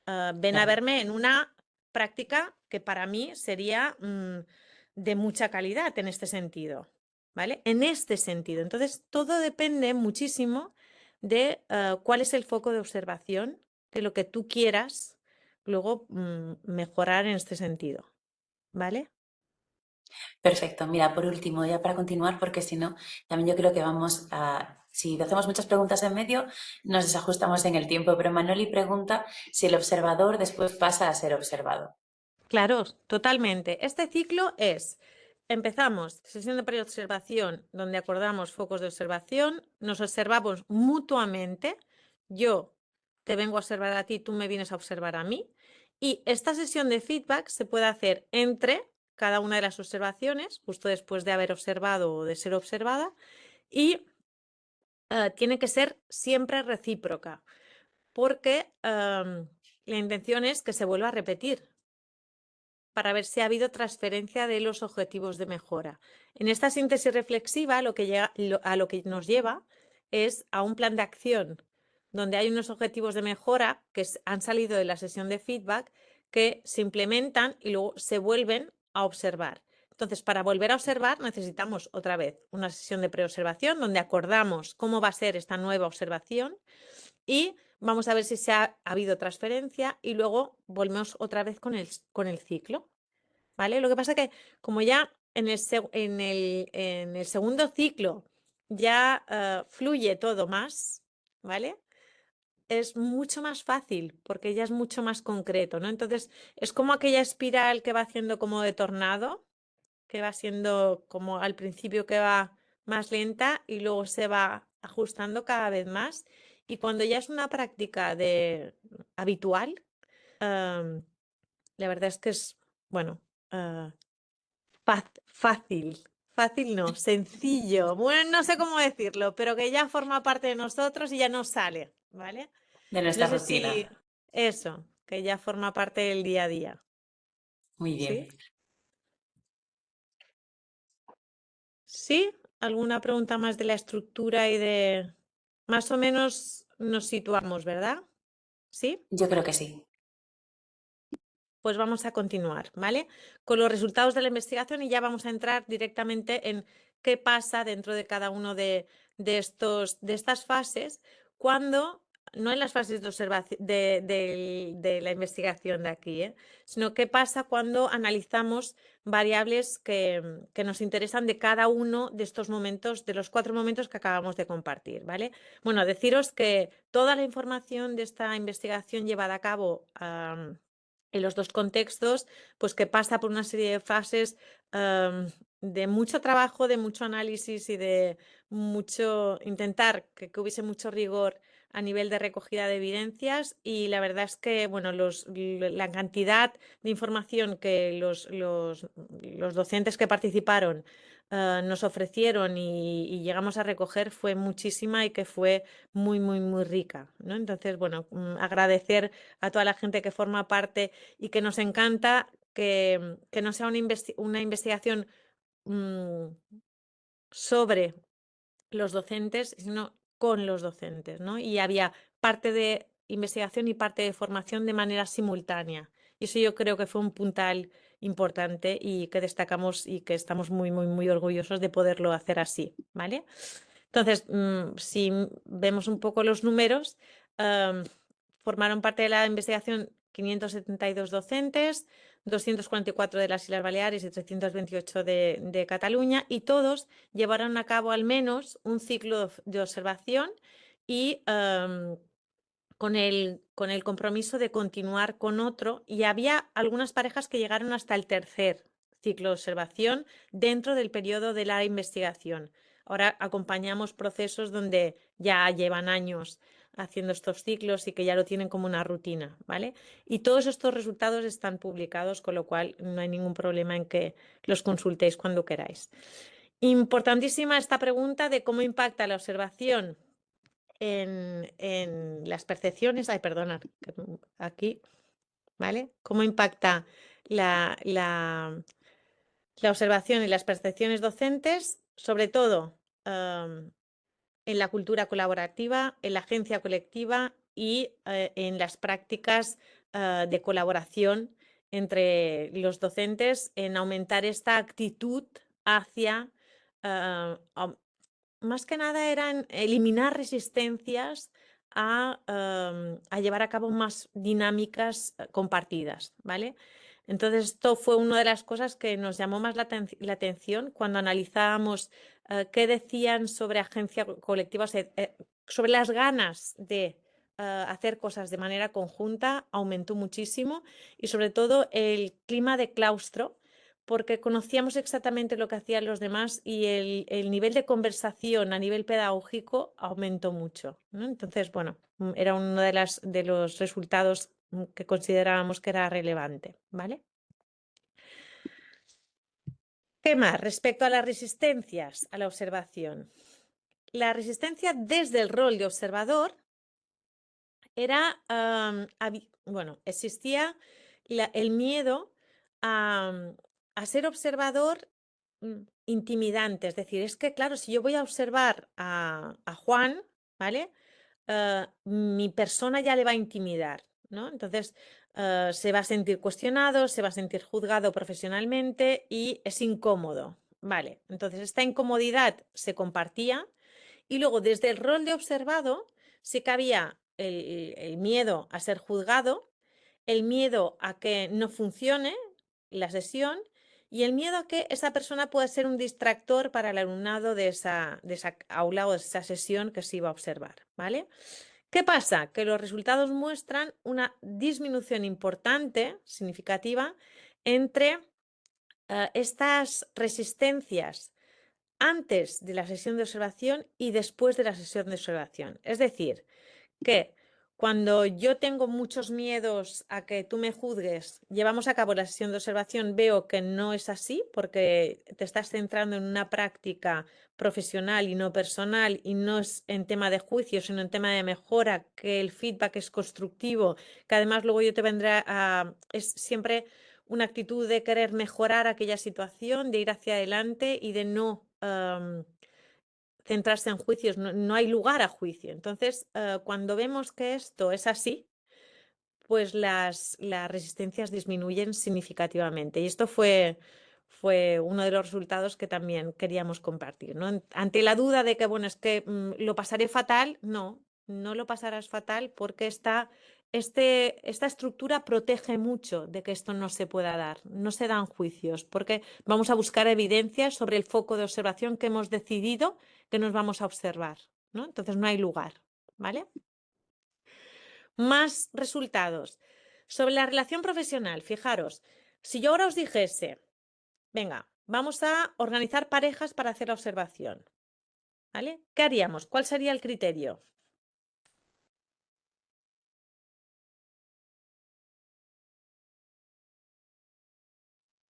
ven a Claro. verme en una práctica que para mí sería de mucha calidad en este sentido, ¿vale? En este sentido. Entonces, todo depende muchísimo de cuál es el foco de observación, de lo que tú quieras luego mejorar en este sentido, ¿vale? Perfecto. Mira, por último, ya para continuar, porque si no, también yo creo que vamos a... Si hacemos muchas preguntas en medio, nos desajustamos en el tiempo. Pero Manoli pregunta si el observador después pasa a ser observado. Claro, totalmente. Este ciclo es, empezamos sesión de preobservación donde acordamos focos de observación, nos observamos mutuamente, yo te vengo a observar a ti, tú me vienes a observar a mí, y esta sesión de feedback se puede hacer entre cada una de las observaciones, justo después de haber observado o de ser observada, y tiene que ser siempre recíproca, porque la intención es que se vuelva a repetir para ver si ha habido transferencia de los objetivos de mejora. En esta síntesis reflexiva a lo que nos lleva es a un plan de acción donde hay unos objetivos de mejora que han salido de la sesión de feedback que se implementan y luego se vuelven a observar. Entonces, para volver a observar necesitamos otra vez una sesión de preobservación donde acordamos cómo va a ser esta nueva observación y vamos a ver si ha habido transferencia y luego volvemos otra vez con el ciclo, ¿vale? Lo que pasa que como ya en el segundo ciclo ya fluye todo más, ¿vale? Es mucho más fácil porque ya es mucho más concreto, ¿no? Entonces, es como aquella espiral que va haciendo como de tornado, que va siendo como al principio que va más lenta y luego se va ajustando cada vez más. Y cuando ya es una práctica habitual, am, la verdad es que es, bueno, ah, fácil. Fácil no, sencillo. Bueno, no sé cómo decirlo, pero que ya forma parte de nosotros y ya nos sale, ¿vale? De No nuestra sé si rutina. eso, que ya forma parte del día a día. Muy bien. ¿Sí? ¿Sí? ¿Alguna pregunta más de la estructura y de... Más o menos nos situamos, ¿verdad? ¿Sí? Yo creo que sí. Pues vamos a continuar, ¿vale? Con los resultados de la investigación y ya vamos a entrar directamente en qué pasa dentro de cada uno de estas fases cuando, no en las fases de observación de la investigación de aquí, sino qué pasa cuando analizamos variables que nos interesan de cada uno de estos momentos, de los 4 momentos que acabamos de compartir, ¿vale? Bueno, deciros que toda la información de esta investigación llevada a cabo en los 2 contextos, pues que pasa por una serie de fases de mucho trabajo, de mucho análisis y de mucho intentar que hubiese mucho rigor a nivel de recogida de evidencias y la verdad es que bueno, la cantidad de información que los docentes que participaron nos ofrecieron y llegamos a recoger fue muchísima y que fue muy, muy, muy rica, ¿no? Entonces, bueno, agradecer a toda la gente que forma parte y que nos encanta que no sea una investigación sobre los docentes, sino con los docentes, ¿no? Y había parte de investigación y parte de formación de manera simultánea. Y eso yo creo que fue un puntal importante y que destacamos y que estamos muy, muy, muy orgullosos de poderlo hacer así, ¿vale? Entonces, si vemos un poco los números, formaron parte de la investigación 572 docentes, 244 de las Islas Baleares y 328 de Cataluña, y todos llevaron a cabo al menos un ciclo de observación y con el compromiso de continuar con otro, y había algunas parejas que llegaron hasta el tercer ciclo de observación dentro del periodo de la investigación. Ahora acompañamos procesos donde ya llevan años haciendo estos ciclos y que ya lo tienen como una rutina, ¿vale? Y todos estos resultados están publicados, con lo cual no hay ningún problema en que los consultéis cuando queráis. Importantísima esta pregunta de cómo impacta la observación en las percepciones. Ay, perdona, aquí, ¿vale? ¿Cómo impacta la observación y las percepciones docentes? Sobre todo en la cultura colaborativa, en la agencia colectiva y en las prácticas de colaboración entre los docentes, en aumentar esta actitud hacia, más que nada eran eliminar resistencias a llevar a cabo más dinámicas compartidas, ¿vale? Entonces, esto fue una de las cosas que nos llamó más la atención cuando analizábamos qué decían sobre agencia colectiva, o sea, sobre las ganas de hacer cosas de manera conjunta, aumentó muchísimo, y sobre todo el clima de claustro, porque conocíamos exactamente lo que hacían los demás y el nivel de conversación a nivel pedagógico aumentó mucho, ¿no? Entonces, bueno, era uno de los resultados que considerábamos que era relevante, ¿vale? ¿Qué más? Respecto a las resistencias a la observación. La resistencia desde el rol de observador era, bueno, existía el miedo a ser observador intimidante. Es decir, es que, claro, si yo voy a observar a Juan, ¿vale? Mi persona ya le va a intimidar, ¿no? Entonces, se va a sentir cuestionado, se va a sentir juzgado profesionalmente y es incómodo, ¿vale? Entonces, esta incomodidad se compartía y luego desde el rol de observado sí que había el miedo a ser juzgado, el miedo a que no funcione la sesión y el miedo a que esa persona pueda ser un distractor para el alumnado de esa aula o de esa sesión que se iba a observar, ¿vale? ¿Qué pasa? Que los resultados muestran una disminución importante, significativa, entre estas resistencias antes de la sesión de observación y después de la sesión de observación. Es decir, que cuando yo tengo muchos miedos a que tú me juzgues, llevamos a cabo la sesión de observación, veo que no es así porque te estás centrando en una práctica profesional y no personal y no es en tema de juicio, sino en tema de mejora, que el feedback es constructivo, que además luego yo te vendré a... Es siempre una actitud de querer mejorar aquella situación, de ir hacia adelante y de no... centrarse en juicios, no hay lugar a juicio. Entonces, cuando vemos que esto es así, pues las resistencias disminuyen significativamente. Y esto fue uno de los resultados que también queríamos compartir, ¿no? Ante la duda de que, bueno, es que lo pasaré fatal, no lo pasarás fatal porque esta estructura protege mucho de que esto no se pueda dar, no se dan juicios, porque vamos a buscar evidencias sobre el foco de observación que hemos decidido que nos vamos a observar, ¿no? Entonces no hay lugar, ¿vale? Más resultados. Sobre la relación profesional, fijaros, si yo ahora os dijese, venga, vamos a organizar parejas para hacer la observación, ¿vale? ¿Qué haríamos? ¿Cuál sería el criterio?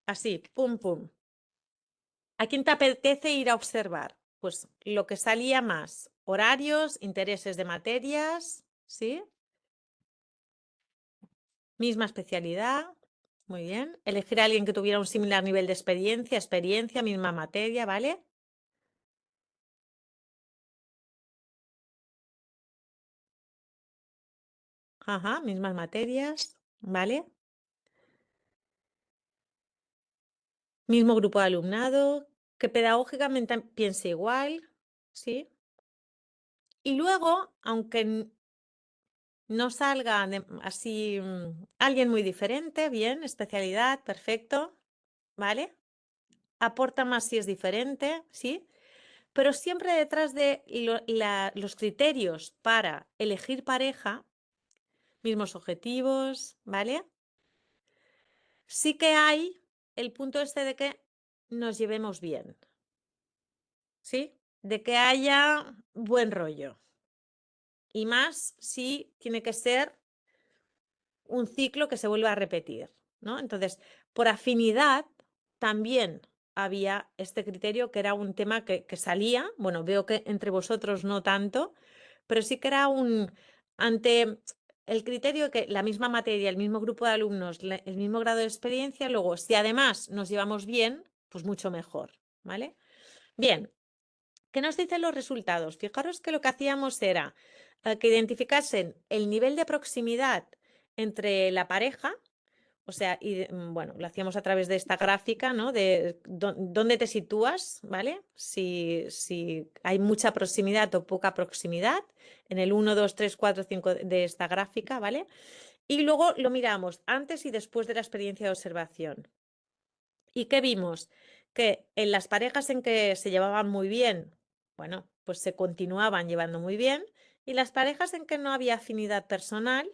Así, pum, pum. ¿A quién te apetece ir a observar? Pues lo que salía más, horarios, intereses de materias, ¿sí? Misma especialidad, muy bien. Elegir a alguien que tuviera un similar nivel de experiencia, misma materia, ¿vale? Ajá, mismas materias, ¿vale? Mismo grupo de alumnado, que pedagógicamente piense igual, ¿sí? Y luego, aunque no salga así alguien muy diferente, bien, especialidad, perfecto, ¿vale? Aporta más si es diferente, ¿sí? Pero siempre detrás de los criterios para elegir pareja, mismos objetivos, ¿vale? Sí que hay el punto este de que nos llevemos bien, ¿sí? De que haya buen rollo. Y más si tiene que ser un ciclo que se vuelva a repetir, ¿no? Entonces, por afinidad, también había este criterio que era un tema que salía, bueno, veo que entre vosotros no tanto, pero sí que era ante el criterio de que la misma materia, el mismo grupo de alumnos, el mismo grado de experiencia, luego, si además nos llevamos bien, pues mucho mejor, ¿vale? Bien, ¿qué nos dicen los resultados? Fijaros que lo que hacíamos era que identificasen el nivel de proximidad entre la pareja, o sea, bueno, lo hacíamos a través de esta gráfica, ¿no? De dónde te sitúas, ¿vale? Si hay mucha proximidad o poca proximidad, en el 1, 2, 3, 4, 5 de esta gráfica, ¿vale? Y luego lo miramos antes y después de la experiencia de observación. ¿Y qué vimos? Que en las parejas en que se llevaban muy bien, bueno, pues se continuaban llevando muy bien, y las parejas en que no había afinidad personal,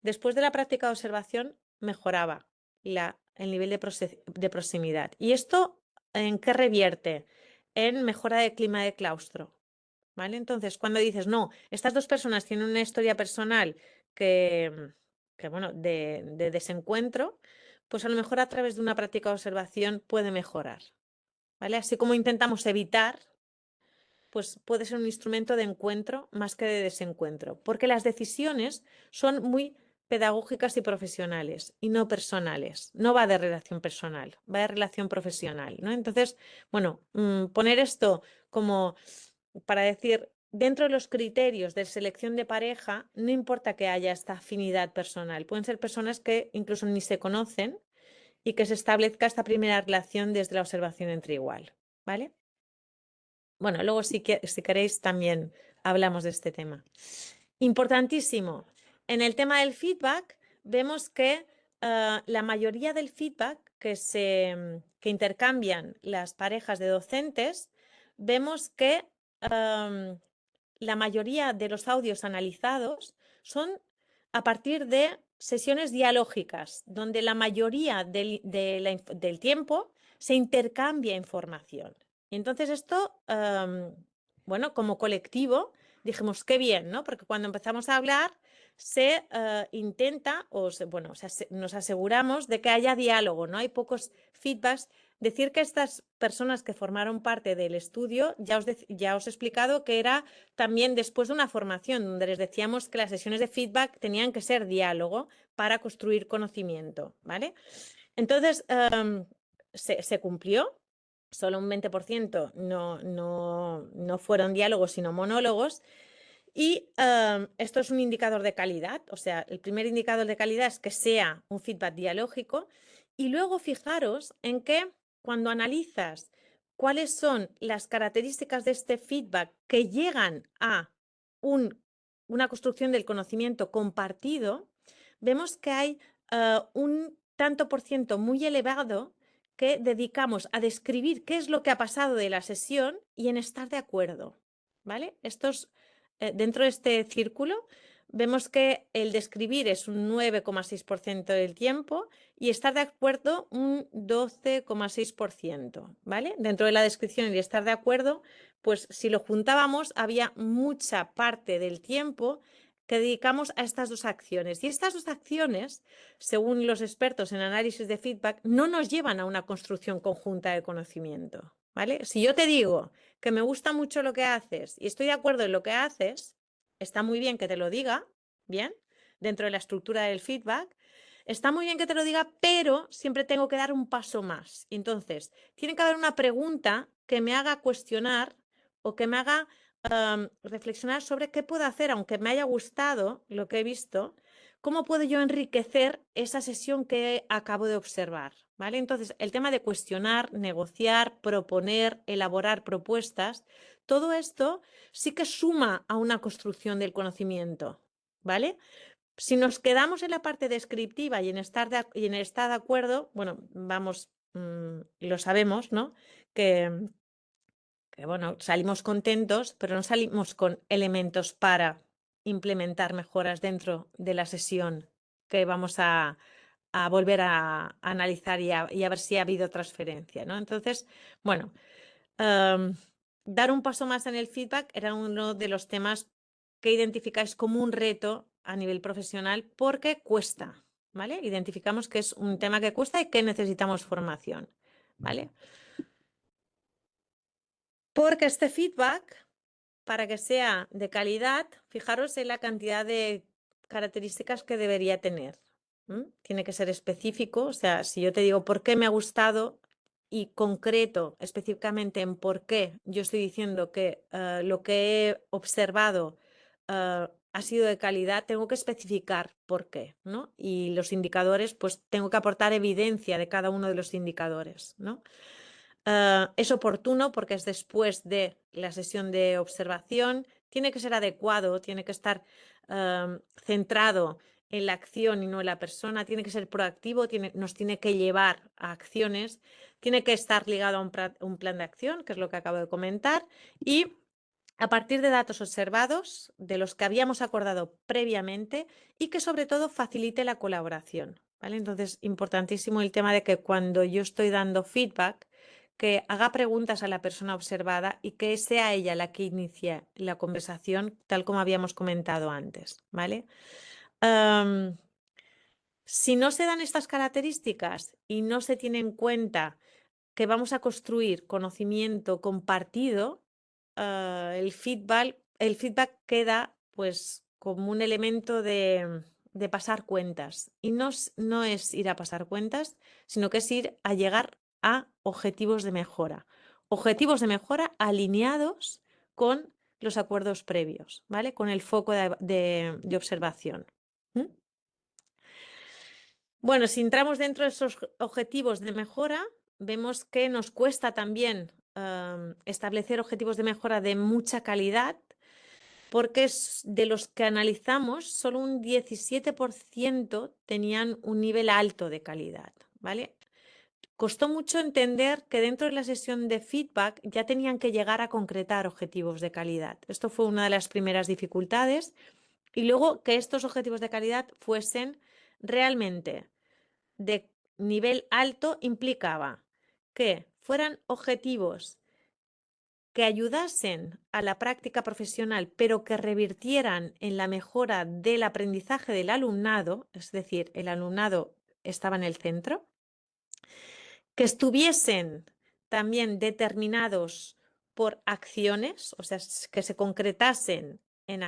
después de la práctica de observación, mejoraba el nivel de proximidad. ¿Y esto en qué revierte? En mejora del clima de claustro, ¿vale? Entonces, cuando dices, no, estas dos personas tienen una historia personal que bueno, de desencuentro, pues a lo mejor a través de una práctica de observación puede mejorar, ¿vale? Así como intentamos evitar, pues puede ser un instrumento de encuentro más que de desencuentro, porque las decisiones son muy pedagógicas y profesionales y no personales. No va de relación personal, va de relación profesional, ¿no? Entonces, bueno, poner esto como para decir, dentro de los criterios de selección de pareja, no importa que haya esta afinidad personal. Pueden ser personas que incluso ni se conocen y que se establezca esta primera relación desde la observación entre igual, ¿vale? Bueno, luego si queréis también hablamos de este tema. Importantísimo. En el tema del feedback, vemos que la mayoría del feedback que intercambian las parejas de docentes, vemos que la mayoría de los audios analizados son a partir de sesiones dialógicas, donde la mayoría del tiempo se intercambia información. Y entonces esto, bueno, como colectivo, dijimos, qué bien, ¿no? Porque cuando empezamos a hablar se intenta, nos aseguramos de que haya diálogo, ¿no? Hay pocos feedbacks. Decir que estas personas que formaron parte del estudio, ya os he explicado que era también después de una formación, donde les decíamos que las sesiones de feedback tenían que ser diálogo para construir conocimiento, ¿vale? Entonces, se cumplió. Solo un 20% no fueron diálogos, sino monólogos. Y esto es un indicador de calidad, o sea, el primer indicador de calidad es que sea un feedback dialógico. Y luego fijaros en que cuando analizas cuáles son las características de este feedback que llegan a una construcción del conocimiento compartido, vemos que hay un tanto por ciento muy elevado que dedicamos a describir qué es lo que ha pasado de la sesión y en estar de acuerdo, ¿vale? Dentro de este círculo vemos que el describir es un 9,6% del tiempo y estar de acuerdo un 12,6%, ¿vale? Dentro de la descripción y estar de acuerdo, pues si lo juntábamos había mucha parte del tiempo que dedicamos a estas dos acciones. Y estas dos acciones, según los expertos en análisis de feedback, no nos llevan a una construcción conjunta de conocimiento, ¿vale? Si yo te digo que me gusta mucho lo que haces y estoy de acuerdo en lo que haces, está muy bien que te lo diga, bien, dentro de la estructura del feedback, está muy bien que te lo diga, pero siempre tengo que dar un paso más. Entonces, tiene que haber una pregunta que me haga cuestionar o que me haga reflexionar sobre qué puedo hacer, aunque me haya gustado lo que he visto, cómo puedo yo enriquecer esa sesión que acabo de observar, ¿vale? Entonces, el tema de cuestionar, negociar, proponer, elaborar propuestas, todo esto sí que suma a una construcción del conocimiento, ¿vale? Si nos quedamos en la parte descriptiva y en estar de acuerdo, bueno, lo sabemos, ¿no? Que bueno, salimos contentos, pero no salimos con elementos para implementar mejoras dentro de la sesión que vamos a volver a analizar y a ver si ha habido transferencia, ¿no? Entonces, bueno, dar un paso más en el feedback era uno de los temas que identificáis como un reto a nivel profesional porque cuesta, ¿vale? Identificamos que es un tema que cuesta y que necesitamos formación, ¿vale? Porque este feedback, para que sea de calidad, fijaros en la cantidad de características que debería tener. Tiene que ser específico, o sea, si yo te digo por qué me ha gustado y concreto específicamente en por qué yo estoy diciendo que lo que he observado ha sido de calidad, tengo que especificar por qué, ¿no? Y los indicadores, pues tengo que aportar evidencia de cada uno de los indicadores, ¿no? Es oportuno porque es después de la sesión de observación, tiene que ser adecuado, tiene que estar centrado en la acción y no en la persona, tiene que ser proactivo, nos tiene que llevar a acciones, tiene que estar ligado a un plan de acción, que es lo que acabo de comentar, y a partir de datos observados, de los que habíamos acordado previamente y que sobre todo facilite la colaboración, ¿vale? Entonces, importantísimo el tema de que cuando yo estoy dando feedback, que haga preguntas a la persona observada y que sea ella la que inicie la conversación, tal como habíamos comentado antes, ¿vale? Si no se dan estas características y no se tiene en cuenta que vamos a construir conocimiento compartido, el feedback queda pues como un elemento de pasar cuentas. Y no es ir a pasar cuentas, sino que es ir a llegar a objetivos de mejora. Objetivos de mejora alineados con los acuerdos previos, ¿vale? Con el foco de observación. Bueno, si entramos dentro de esos objetivos de mejora, vemos que nos cuesta también establecer objetivos de mejora de mucha calidad, porque de los que analizamos, solo un 17% tenían un nivel alto de calidad, ¿vale? Costó mucho entender que dentro de la sesión de feedback ya tenían que llegar a concretar objetivos de calidad. Esto fue una de las primeras dificultades. Y luego que estos objetivos de calidad fuesen realmente de nivel alto implicaba que fueran objetivos que ayudasen a la práctica profesional, pero que revirtieran en la mejora del aprendizaje del alumnado, es decir, el alumnado estaba en el centro, que estuviesen también determinados por acciones, o sea, que se concretasen en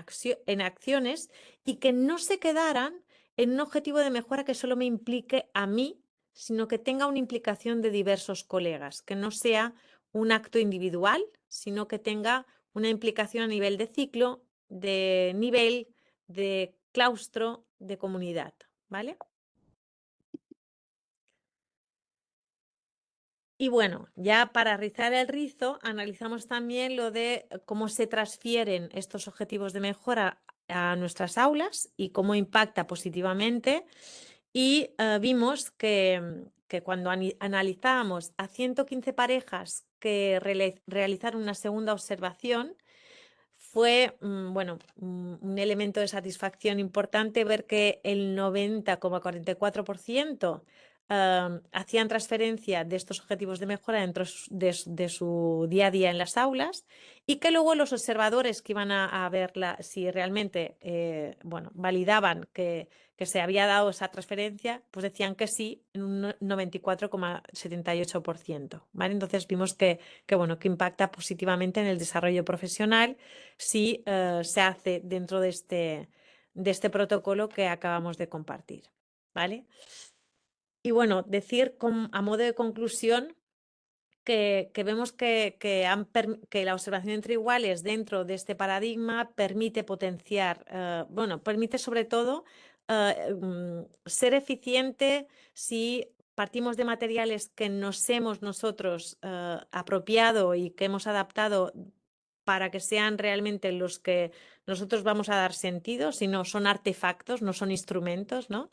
acciones y que no se quedaran en un objetivo de mejora que solo me implique a mí, sino que tenga una implicación de diversos colegas, que no sea un acto individual, sino que tenga una implicación a nivel de ciclo, de nivel, de claustro, de comunidad, ¿vale? Y bueno, ya para rizar el rizo, analizamos también lo de cómo se transfieren estos objetivos de mejora a nuestras aulas y cómo impacta positivamente. Y vimos que cuando analizábamos a 115 parejas que realizaron una segunda observación, fue bueno, un elemento de satisfacción importante ver que el 90,44% hacían transferencia de estos objetivos de mejora dentro de su día a día en las aulas y que luego los observadores que iban a ver si realmente bueno, validaban que se había dado esa transferencia, pues decían que sí en un 94,78%. ¿Vale? Entonces vimos bueno, que impacta positivamente en el desarrollo profesional si se hace dentro de este protocolo que acabamos de compartir. ¿Vale? Y bueno, decir a modo de conclusión que vemos que la observación entre iguales dentro de este paradigma permite potenciar, bueno, permite sobre todo ser eficiente si partimos de materiales que nos hemos nosotros apropiado y que hemos adaptado para que sean realmente los que nosotros vamos a dar sentido, si no son artefactos, no son instrumentos, ¿no?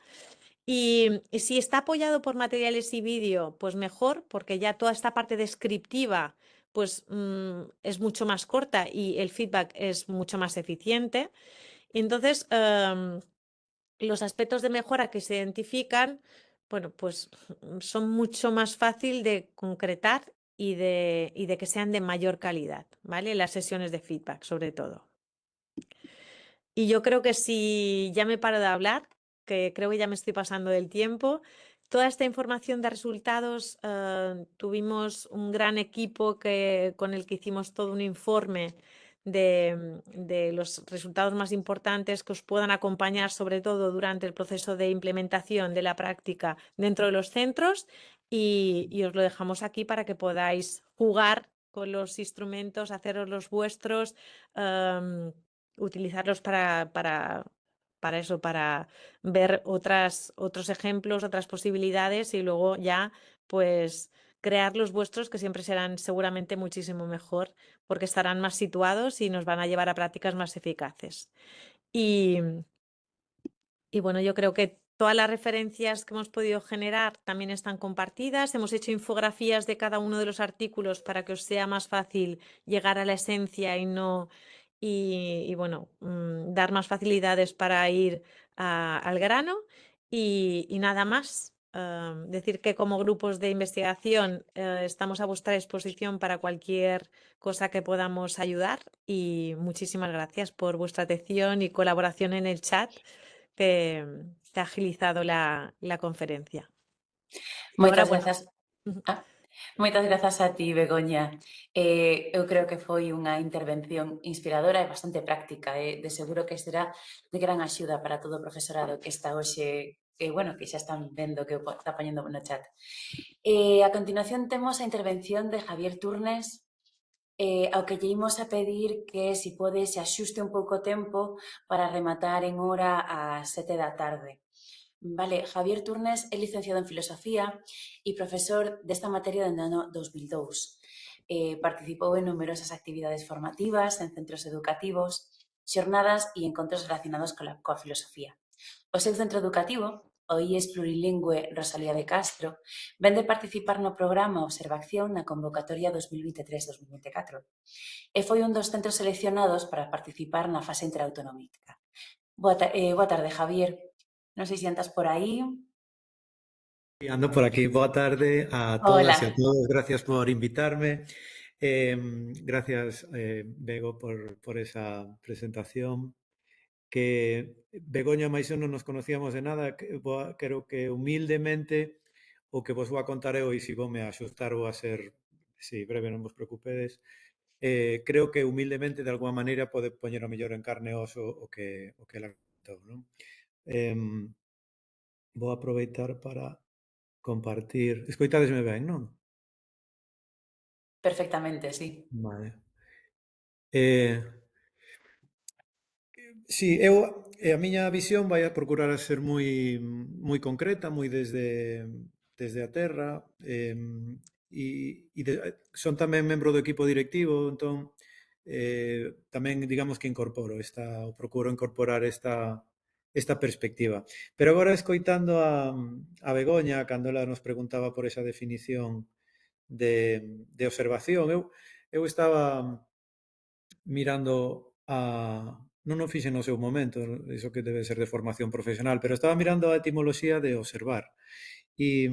Y si está apoyado por materiales y vídeo, pues mejor, porque ya toda esta parte descriptiva pues es mucho más corta y el feedback es mucho más eficiente. Y entonces, los aspectos de mejora que se identifican, bueno, pues son mucho más fácil de concretar y de que sean de mayor calidad, ¿vale? Las sesiones de feedback, sobre todo. Y yo creo que si ya me paro de hablar, que creo que ya me estoy pasando del tiempo, toda esta información de resultados, tuvimos un gran equipo con el que hicimos todo un informe de los resultados más importantes que os puedan acompañar, sobre todo durante el proceso de implementación de la práctica dentro de los centros, y os lo dejamos aquí para que podáis jugar con los instrumentos, haceros los vuestros, utilizarlos para eso, para ver otros ejemplos, otras posibilidades y luego ya pues crear los vuestros, que siempre serán seguramente muchísimo mejor porque estarán más situados y nos van a llevar a prácticas más eficaces. Y bueno, yo creo que todas las referencias que hemos podido generar también están compartidas. Hemos hecho infografías de cada uno de los artículos para que os sea más fácil llegar a la esencia y bueno, dar más facilidades para ir al grano y nada más. Decir que como grupos de investigación estamos a vuestra disposición para cualquier cosa que podamos ayudar y muchísimas gracias por vuestra atención y colaboración en el chat que ha agilizado la conferencia. Moitas Bueno, grazas. Moitas grazas a ti, Begoña. Eu creo que foi unha intervención inspiradora e bastante práctica e de seguro que será de gran axuda para todo o profesorado que está hoxe, bueno, que xa están vendo que está poñendo no chat. A continuación temos a intervención de Javier Turnes, ao que lle imos a pedir que si pode se axuste un pouco o tempo para rematar en hora ás 7 da tarde. Vale, Javier Turnes é licenciado en Filosofía e profesor desta materia dende o ano 2002. Participou en numerosas actividades formativas en centros educativos xornadas e encontros relacionados coa filosofía. O seu centro educativo, o IES Plurilingüe Rosalía de Castro, ven de participar no programa Observación na convocatoria 2023-2024 e foi un dos centros seleccionados para participar na fase interautonómica. Boa tarde, Javier. Non sei se andas por aí. Ando por aquí. Boa tarde a Hola. todas e a todos. Gracias por invitarme. Gracias, Bego, por esa presentación. Que Begoña e máis eu non nos conocíamos de nada. Creo que humildemente o que vos vou a contar eu, e se voume a axustar ou a ser breve, non vos preocupedes. Creo que humildemente de alguma maneira pode poñer o mellor en carne e oso o que ela contou, non? Vou aproveitar para compartir. Escoitádesme ben, non? Perfectamente, sí. Vale. Sí, a miña visión vai a procurar a ser moi concreta, moi desde a terra, son tamén membro do equipo directivo, entón tamén digamos que procuro incorporar esta perspectiva. Pero agora escoitando a Begoña, cando ela nos preguntaba por esa definición de observación, eu estaba mirando non o fixen no seu momento, iso que debe ser de formación profesional, pero estaba mirando a etimoloxía de observar e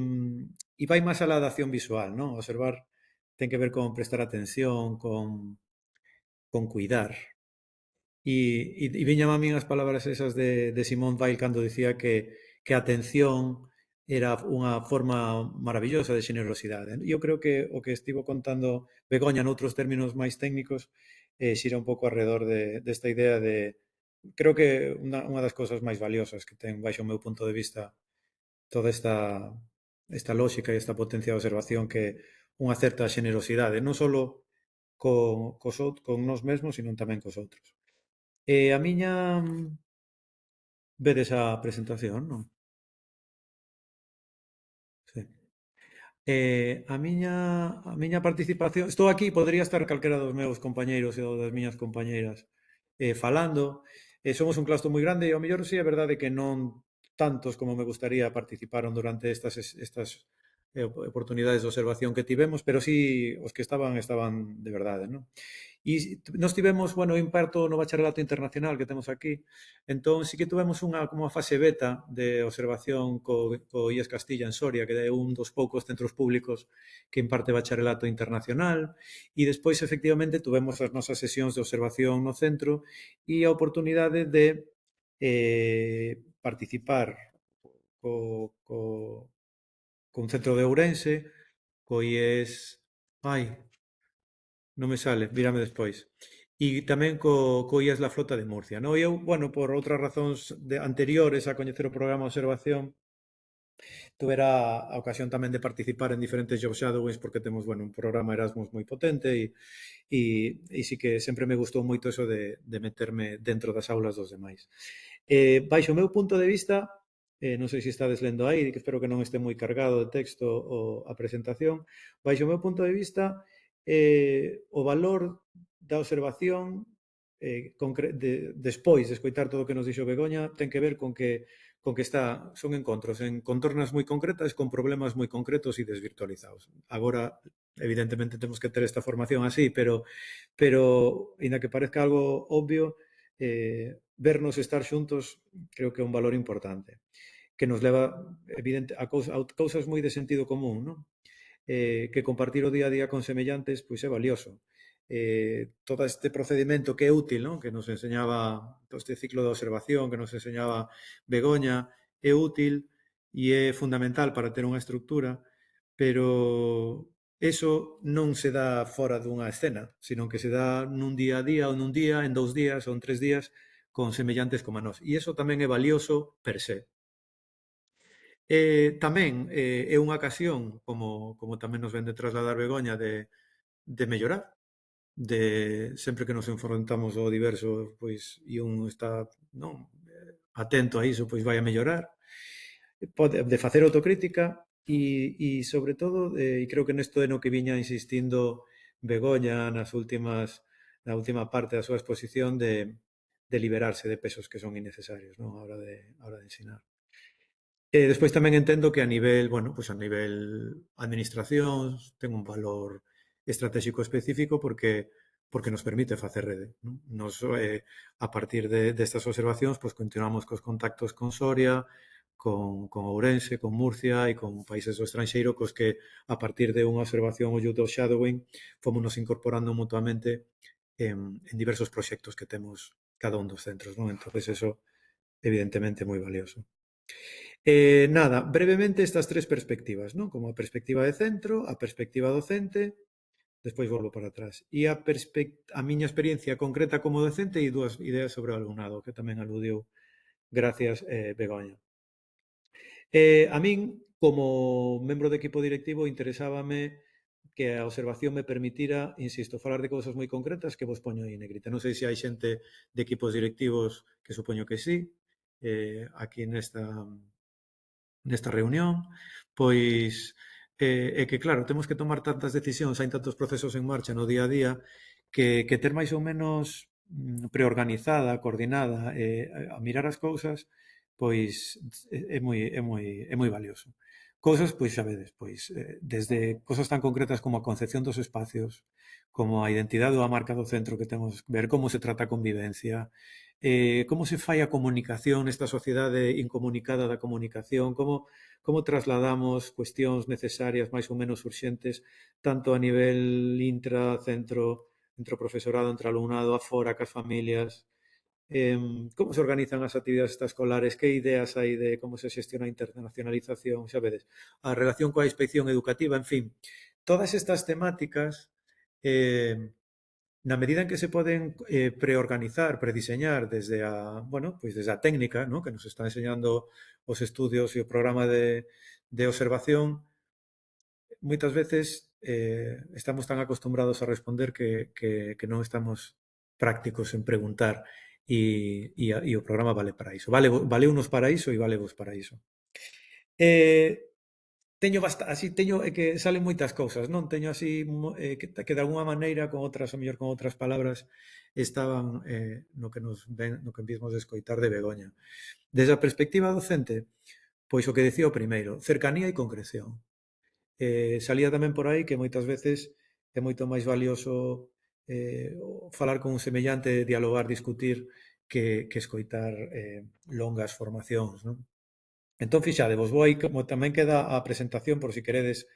vai máis alá da acción visual, non? Observar ten que ver con prestar atención, con cuidar. E viñan a min as palabras esas de Simone Weil cando dicía que a atención era unha forma maravillosa de xenerosidade. E eu creo que o que estivo contando Begoña noutros términos máis técnicos xira un pouco alrededor desta idea de... Creo que unha das cousas máis valiosas que ten, baixo o meu punto de vista, toda esta lógica e esta potencia de observación que unha certa xenerosidade, non só con nós mesmos, sino tamén cos outros. A miña... Vedes a presentación, non? Sí. A miña participación... Estou aquí, podría estar calquera dos meus compañeiros e das miñas compañeiras falando. Somos un claustro moi grande e ao mellor sí é verdade que non tantos como me gustaría participaron durante estas oportunidades de observación que tivemos, pero sí os que estaban de verdade, non? E nos tivemos, eu imparto no bacharelato internacional que temos aquí, entón sí que tivemos como unha fase beta de observación co IES Castilla en Soria, que é un dos poucos centros públicos que imparte bacharelato internacional, e despois, efectivamente, tuvemos as nosas sesións de observación no centro e a oportunidade de participar con centro de Ourense, co IES... non me sale, vírame despois. E tamén co IES La Flota de Murcia. E eu, por outras razóns anteriores a coñecer o programa de observación, tuvera a ocasión tamén de participar en diferentes job shadowings porque temos, un programa Erasmus moi potente e sí que sempre me gustou moito eso de meterme dentro das aulas dos demais. Baixo o meu punto de vista, non sei se estades lendo aí, que espero que non este moi cargado de texto a presentación, baixo o meu punto de vista, o valor da observación despois de escoitar todo o que nos dixo Begoña ten que ver con que son encontros en contornas moi concretas con problemas moi concretos e desvirtualizados. Agora, evidentemente, temos que ter esta formación así, pero ainda que parezca algo obvio, vernos estar xuntos creo que é un valor importante que nos leva a cousas moi de sentido común, non? Que compartir o día a día con semellantes pois é valioso. Todo este procedimento que é útil, non? Que nos enseñaba todo este ciclo de observación que nos enseñaba Begoña, é útil e é fundamental para ter unha estructura, pero eso non se dá fora dunha escena, sino que se dá nun día a día ou nun día, en 2 días ou en 3 días con semellantes como a nós. E iso tamén é valioso per se. Tamén é unha ocasión, como tamén nos ven de trasladar Begoña, de mellorar, de sempre que nos enfrontamos ao diverso, pois, e un está atento a iso, pois vai a mellorar, de facer autocrítica e sobre todo, e creo que nesto é no que viña insistindo Begoña na última parte da súa exposición liberarse de pesos que son innecesarios, non? A hora de ensinar. Despois tamén entendo que a nivel, bueno, pues a nivel administración ten un valor estratégico específico porque nos permite facer rede, non? Nos, a partir destas observacións, pues continuamos cos contactos con Soria, con Ourense, con Murcia e con países do estranxeiro cos que a partir de unha observación ou do shadowing fomos nos incorporando mutuamente en diversos proxectos que temos cada un dos centros, non? Entonces, eso evidentemente moi valioso. Nada, brevemente estas tres perspectivas, non? Como a perspectiva de centro, a perspectiva docente, despois volvo para atrás. E a miña experiencia concreta como docente e dúas ideas sobre o alumnado, que tamén aludiu, gracias, Begoña. A min, como membro do equipo directivo, interesábame que a observación me permitira, insisto, falar de cousas moi concretas que vos poño aí negrita. Non sei se hai xente de equipos directivos que supoño que sí, aquí nesta reunión, pois é que, claro, temos que tomar tantas decisións, hai tantos procesos en marcha no día a día, que ter máis ou menos preorganizada, coordinada, a mirar as cousas, pois é moi valioso. Cousas, pois xa vedes, pois desde cousas tan concretas como a concepción dos espacios, como a identidade ou a marca do centro que temos que ver, como se trata a convivencia, como se fai a comunicación nesta sociedade incomunicada da comunicación, como trasladamos cuestións necesarias máis ou menos urxentes, tanto a nivel intra-centro, entre o profesorado, entre o alumnado, afora, cas familias, como se organizan as actividades extraescolares, que ideas hai de como se xestiona a internacionalización, xa vedes, a relación coa inspección educativa, en fin, todas estas temáticas, na medida en que se poden preorganizar, prediseñar desde a, bueno, pois desde a técnica, ¿no? Que nos está enseñando os estudios e o programa de observación, moitas veces estamos tan acostumbrados a responder que non estamos prácticos en preguntar e o programa vale para iso. Vale unos para iso e vale vos para iso. Teño que salen moitas cousas, non? Teño así que de alguma maneira con outras, ou mellor con outras palabras, estaban no que vimos de escoitar de Begoña. Desde a perspectiva docente, pois o que decía o primeiro, cercanía e concreción. Salía tamén por aí que moitas veces é moito máis valioso falar con un semellante, dialogar, discutir, que escoitar longas formacións, non? Entón, fixadevos, vou aí, como tamén queda a presentación, por si queredes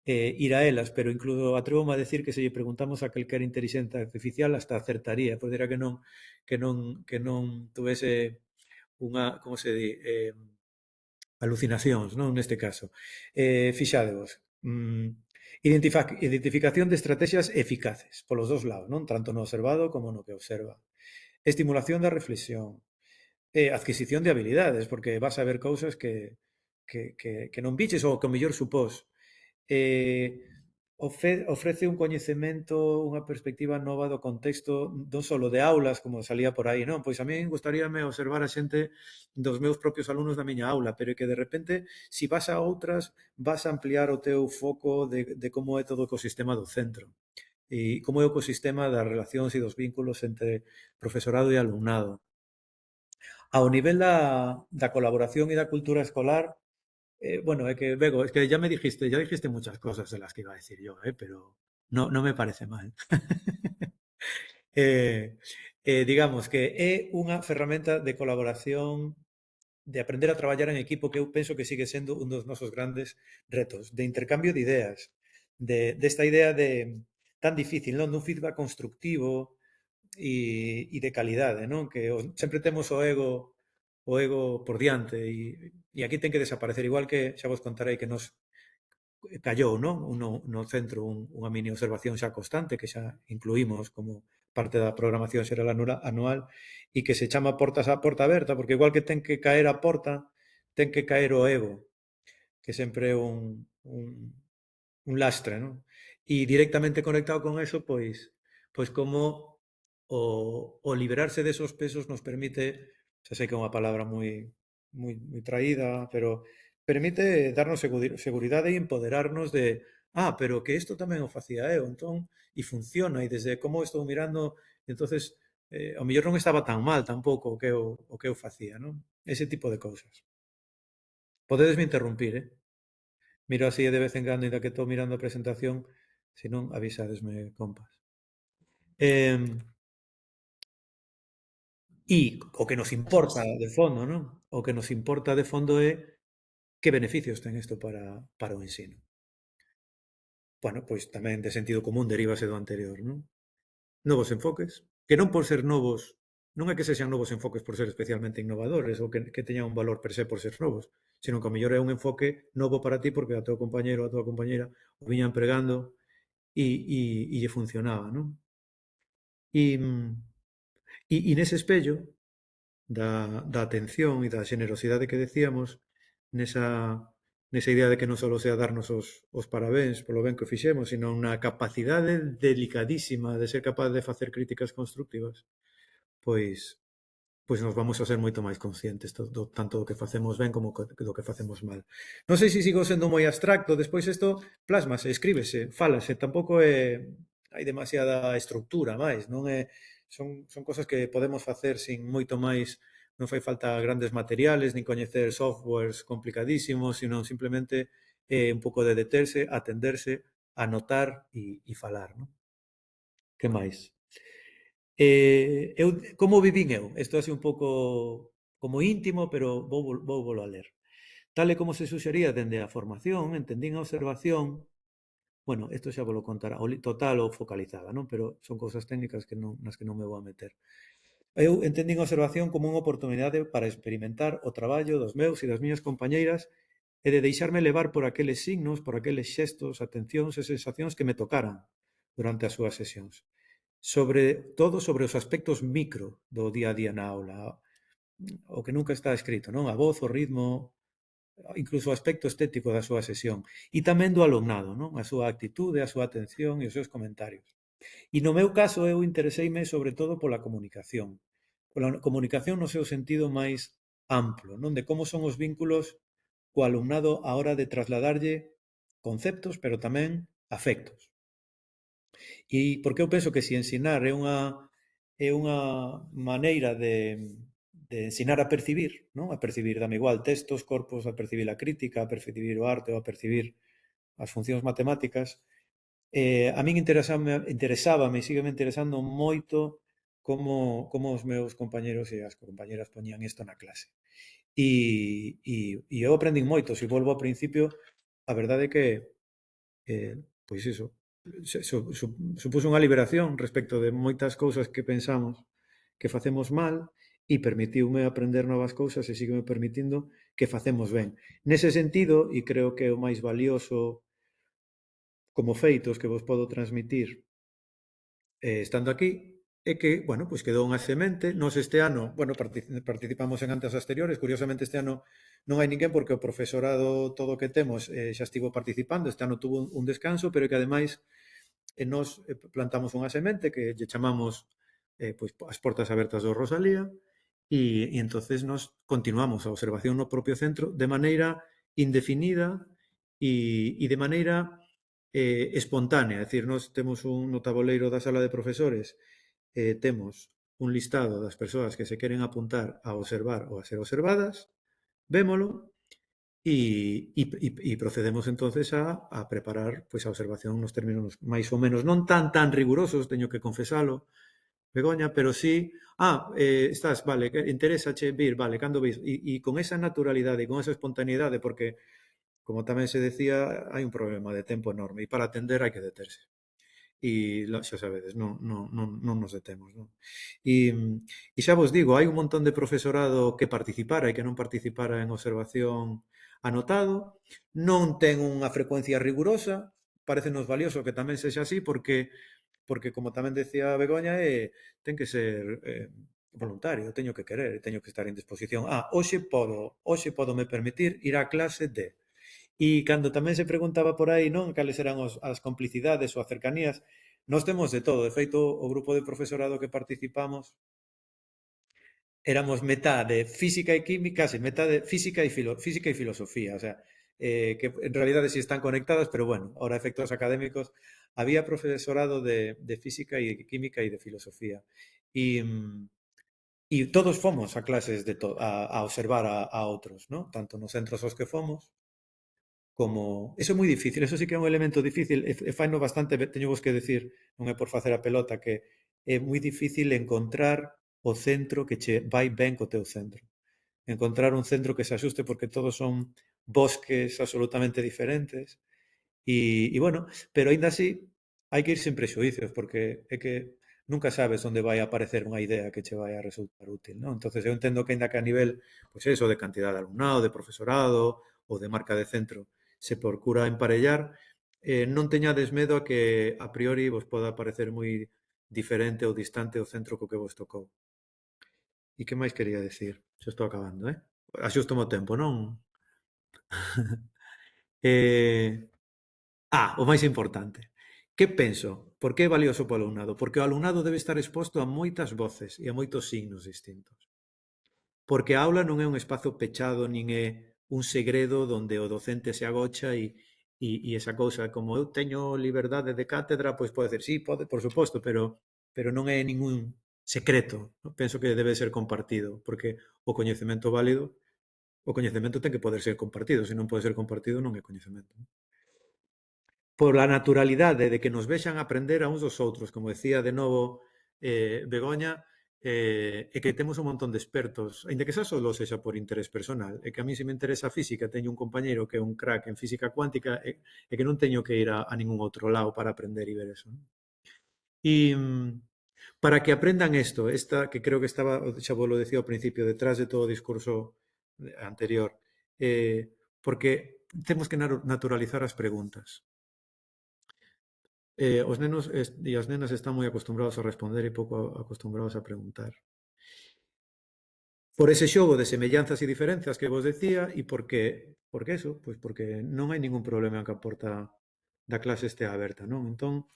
ir a elas, pero incluso atrevo a decir que se lle preguntamos a calquera inteligencia artificial hasta acertaría, podera que non tuvese unha, como se di, alucinacións, non, neste caso. Fixadevos, identificación de estrategias eficaces, polos dos lados, non? Tanto no observado como no que observa. Estimulación da reflexión, adquisición de habilidades, porque vas a ver cousas que non viches ou que o mellor supós. Ofrece un coñecemento, unha perspectiva nova do contexto, non só de aulas, como salía por aí, non? Pois a mí gustaríame observar a xente dos meus propios alumnos da miña aula, pero que de repente, si vas a outras, vas a ampliar o teu foco de como é todo o ecosistema do centro e como é o ecosistema das relacións e dos vínculos entre profesorado e alumnado. Ao nivel da colaboración e da cultura escolar, bueno, é que, Bego, es que ya dijiste muchas cosas de las que iba a decir yo, pero no me parece mal. Digamos que é unha ferramenta de colaboración, de aprender a traballar en equipo, que eu penso que sigue sendo un dos nosos grandes retos, de intercambio de ideas, desta idea de tan difícil, non? Dun feedback constructivo, e de calidade, non? Que sempre temos o ego por diante e aquí ten que desaparecer, igual que xa vos contarei que nos callou, non? No centro unha mini observación xa constante que xa incluímos como parte da programación xeral anual e que se chama Portas a Porta Aberta, porque igual que ten que caer a porta, ten que caer o ego, que sempre é un lastre, non? E directamente conectado con eso, pois como o liberarse desos pesos nos permite, xa sei que é unha palabra moi traída, pero permite darnos seguridade e empoderarnos de pero que isto tamén o facía eu, entón, e funciona, e desde como estou mirando, entonces ao mellor non estaba tan mal tampouco o que eu facía, non? Ese tipo de cousas. Podedesme interrumpir, Miro así de vez en cando, ainda que estou mirando a presentación, se non, avisadesme, compas. E o que nos importa de fondo, non? O que nos importa de fondo é que beneficios ten isto para o ensino. Bueno, pois tamén de sentido común derívase do anterior, non? Novos enfoques, que non por ser novos, non é que sexan novos enfoques por ser especialmente innovadores ou que teñan un valor per se por ser novos, sino que ao mellor é un enfoque novo para ti porque a teu compañeiro ou a tua compañeira o viña empregando e lle funcionaba, non? E nese espello da atención e da xenerosidade que decíamos, nesa idea de que non só sea darnos os parabéns polo ben que o fixemos, sino na capacidade delicadísima de ser capaz de facer críticas constructivas, pois nos vamos a ser moito máis conscientes tanto do que facemos ben como do que facemos mal. Non sei se sigo sendo moi abstracto, despois isto plásmase, escríbese, fálase, tampouco hai demasiada estructura máis, non é, son cosas que podemos facer sin moito máis, non fai falta grandes materiales, nin coñecer softwares complicadísimos, sino simplemente un pouco de deterse, atenderse, anotar e falar, non? Que máis? Eu, como vivín eu? Isto é un pouco como íntimo, pero vou a ler. Tal e como se suxería dende a formación, entendín a observación, bueno, isto xa vou contar, total ou focalizada, non? Pero son cousas técnicas nas que non me vou a meter. Eu entendín a observación como unha oportunidade para experimentar o traballo dos meus e das miñas compañeiras e de deixarme levar por aqueles signos, por aqueles xestos, atencións e sensacións que me tocaran durante as súas sesións. Sobre todo sobre os aspectos micro do día a día na aula, o que nunca está escrito, non? A voz, o ritmo, incluso o aspecto estético da súa sesión. E tamén do alumnado, non? A súa actitude, a súa atención e os seus comentarios. E no meu caso eu intereseime sobre todo pola comunicación no seu sentido máis amplo, non? De como son os vínculos co alumnado a hora de trasladarlle conceptos, pero tamén afectos. E porque eu penso que se ensinar é unha maneira de ensinar a percibir, non? A percibir, dame igual, textos, corpos, a percibir a crítica, a percibir o arte ou a percibir as funcións matemáticas, a min interesábame e sígueme interesando moito como os meus compañeros e as compañeras poñían isto na clase. E eu aprendín moito, se volvo ao principio, a verdade é que, pois iso, supuso unha liberación respecto de moitas cousas que pensamos que facemos mal e permitiume aprender novas cousas e sígueme permitindo que facemos ben. Nese sentido, e creo que é o máis valioso como feitos que vos podo transmitir estando aquí, é que, bueno, pois quedou unha semente. Nos este ano, bueno, participamos en antes anteriores, curiosamente este ano non hai ninguén porque o profesorado todo o que temos xa estivo participando, este ano tuvo un descanso, pero que ademais nos plantamos unha semente que lle chamamos pois as portas abertas do Rosalía e entonces nos continuamos a observación no propio centro de maneira indefinida e de maneira espontánea, é dicir, nos temos no tabuleiro da sala de profesores temos un listado das persoas que se queren apuntar a observar ou a ser observadas, vémolo e procedemos entonces a preparar pois a observación nos términos máis ou menos non tan rigurosos, teño que confesalo, Begoña, pero sí, estás, vale, interésache vir, vale, cando vis, e con esa naturalidade e con esa espontaneidade, porque, como tamén se decía, hai un problema de tempo enorme e para atender hai que deterse. E xa sabedes, non nos detemos, non? E xa vos digo, hai un montón de profesorado que participara e que non participara en observación anotado, non ten unha frecuencia rigurosa, parecenos valioso que tamén sexa así, porque como tamén decía Begoña, ten que ser voluntario, teño que querer, teño que estar en disposición. Hoxe podo me permitir ir á clase de... E cando tamén se preguntaba por aí, non, cales eran as complicidades ou as cercanías, nós temos de todo. De feito, o grupo de profesorado que participamos éramos metade física e química, metade física e filosofía, o sea, que en realidade si están conectadas, pero bueno, ahora efectos académicos, había profesorado de física e de química e de filosofía. E todos fomos a clases a observar a outros, ¿no? Tanto nos centros aos que fomos, como... Eso é moi difícil, eso sí que é un elemento difícil, e faino bastante, teño vos que decir, non é por facer a pelota, que é moi difícil encontrar o centro que che vai ben co teu centro. Encontrar un centro que se axuste, porque todos son bosques absolutamente diferentes, e bueno, pero aínda así hai que ir sin prexuicios, porque é que nunca sabes onde vai a aparecer unha idea que che vai a resultar útil, non? Entonces eu entendo que aínda que a nivel, pois eso, de cantidad de alumnado, de profesorado ou de marca de centro se procura emparellar, non teñades medo a que a priori vos poda parecer moi diferente ou distante o centro co que vos tocou. E que máis quería decir? Xa estou acabando, Axusto o tempo, non? O máis importante. Que penso? Por que é valioso para o alumnado? Porque o alumnado debe estar exposto a moitas voces e a moitos signos distintos. Porque a aula non é un espazo pechado, nin é un segredo onde o docente se agocha e esa cousa, como eu teño liberdade de cátedra, pois pode decir, sí, pode, por suposto, pero non é ningún secreto. Non? Penso que debe ser compartido, porque o coñecemento válido, o coñecemento ten que poder ser compartido, se non pode ser compartido non é coñecemento. Pola naturalidade de que nos vexan aprender a uns dos outros, como decía de novo Begoña, e que temos un montón de expertos, ainda que xa só sexa por interés personal, e que a mí se me interesa a física, teño un compañeiro que é un crack en física cuántica e que non teño que ir a ningún outro lado para aprender e ver eso. Non? E para que aprendan esta que creo que estaba, xa vos lo decía ao principio, detrás de todo o discurso anterior, porque temos que naturalizar as preguntas. Os nenos e as nenas están moi acostumbrados a responder e pouco acostumbrados a preguntar. Por ese xogo de semellanzas e diferenzas que vos decía e porque eso, pois porque non hai ningún problema en que a porta da clase estea aberta, non? Entón,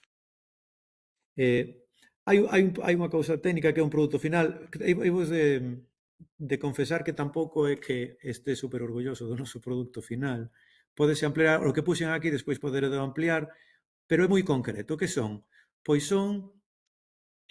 hai unha cousa técnica que é un produto final. Hai vos de confesar que tampouco é que este super orgulloso do noso produto final. Pódese ampliar, o que puxen aquí despois poderedo ampliar, pero é moi concreto. Que son? Pois son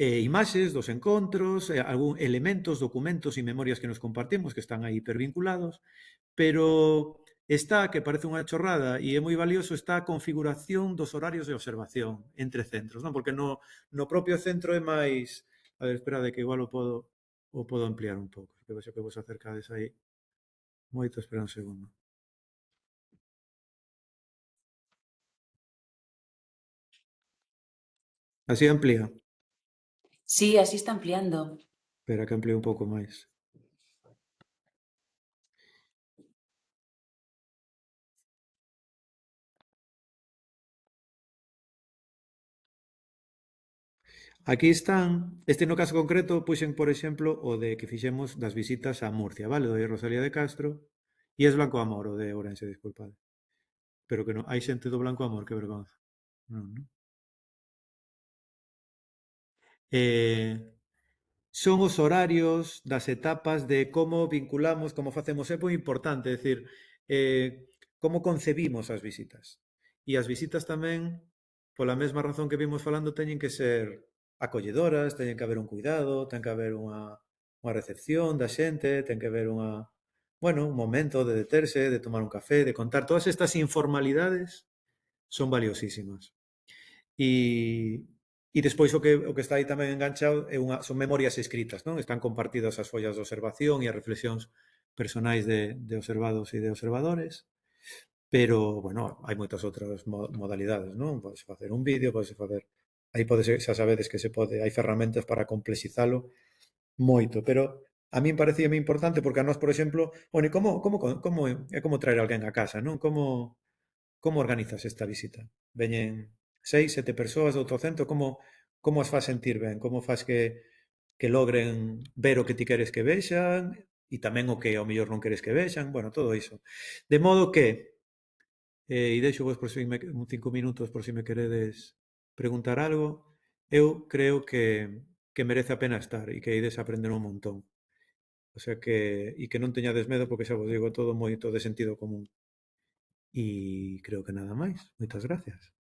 imaxes dos encontros, algún elementos, documentos e memorias que nos compartimos, que están aí hipervinculados, pero está, que parece unha chorrada e é moi valioso, está a configuración dos horarios de observación entre centros, non? Porque no propio centro é máis... A ver, espera, de que igual o podo ampliar un pouco, que vexo que vos acercades aí moito, espera un segundo. Así amplía. Sí, así está ampliando. Espera que amplíe un pouco máis. Aquí están, no caso concreto, puxen, por exemplo, o de que fixemos das visitas a Murcia, vale? O de Rosalía de Castro, e es Blanco Amor, o de Ourense, disculpade. Pero que non, hai xente do Blanco Amor, que vergonza. Non, non? Son os horarios das etapas de como vinculamos, como facemos. É moi importante, é dicir, como concebimos as visitas. E as visitas tamén, pola mesma razón que vimos falando, teñen que ser acolledoras, teñen que haber un cuidado, ten que haber unha recepción da xente, ten que haber un momento de deterse, de tomar un café, de contar. Todas estas informalidades son valiosísimas. E despois o que está aí tamén enganchado son memorias escritas, non? Están compartidas as follas de observación e as reflexións personais de observados e de observadores, pero, bueno, hai moitas outras modalidades, non? Podes facer un vídeo, podes facer... Aí xa sabedes que se pode, hai ferramentas para complexizalo moito, pero a min parecía moi importante porque a nós, por exemplo, bueno, é como traer alguén a casa, non? Como organizas esta visita? Veñen 6, 7 persoas do outro centro, como as faz sentir ben? Como faz que logren ver o que ti queres que vexan e tamén o que ao mellor non queres que vexan? Bueno, todo iso. De modo que, e deixo vos por si 5 minutos por si me queredes preguntar algo, eu creo que merece a pena estar e que ides aprender un montón. O sea que, e que non teñades medo porque xa vos digo todo moito de sentido común. E creo que nada máis. Moitas gracias.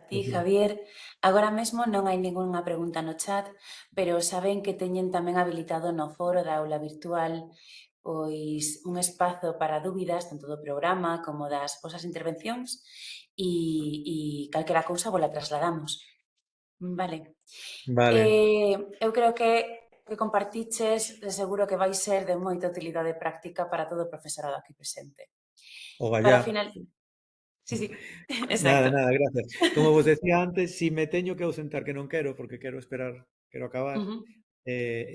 ti, Javier. Agora mesmo non hai ningunha pregunta no chat, pero saben que teñen tamén habilitado no foro da aula virtual pois un espazo para dúbidas tanto do programa como das vosas intervencións e calquera cousa vola trasladamos. Vale. Vale, Eu creo que compartiches, de seguro que vai ser de moita utilidade práctica para todo o profesorado aquí presente. o Para gallá. final... Sí, sí, Nada, exacto. nada, gracias. Como vos decía antes, si me teño que ausentar, que non quero, porque quero esperar, quero acabar, Ujú.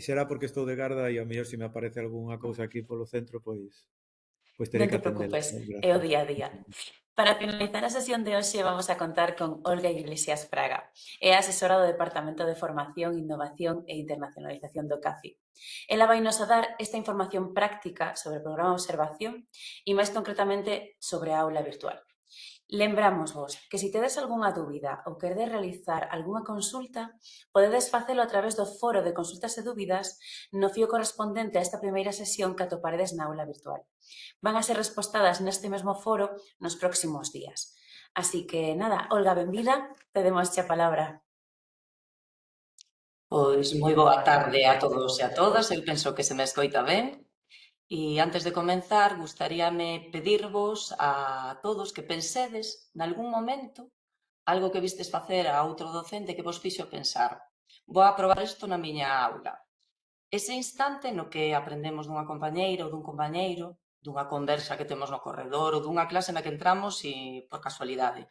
será porque estou de garda e ao mellor se me aparece algunha cousa aquí polo centro, pois terei Non que te atendela. preocupes, é o Gracias. día a día. Para finalizar a sesión de hoxe vamos a contar con Olga Iglesias Fraga. É asesora do Departamento de Formación, Innovación e Internacionalización do CACI. Ela vai nos a dar esta información práctica sobre o programa de observación e máis concretamente sobre a aula virtual. Lembrámosvos que se tedes algunha dúbida ou queredes realizar algunha consulta, podedes facelo a través do foro de consultas e dúbidas no fío correspondente a esta primeira sesión que atoparedes na aula virtual. Van a ser respostadas neste mesmo foro nos próximos días. Así que, nada, Olga, benvida, te demos a palabra. Pois moi boa tarde a todos e a todas, eu penso que se me escoita ben. E antes de comenzar, gustaríame pedirvos a todos que pensedes, nalgún momento, algo que vistes facer a outro docente que vos fixo pensar. Vou a probar isto na miña aula. Ese instante no que aprendemos dunha compañeira ou dun compañeiro, dunha conversa que temos no corredor ou dunha clase na que entramos e por casualidade.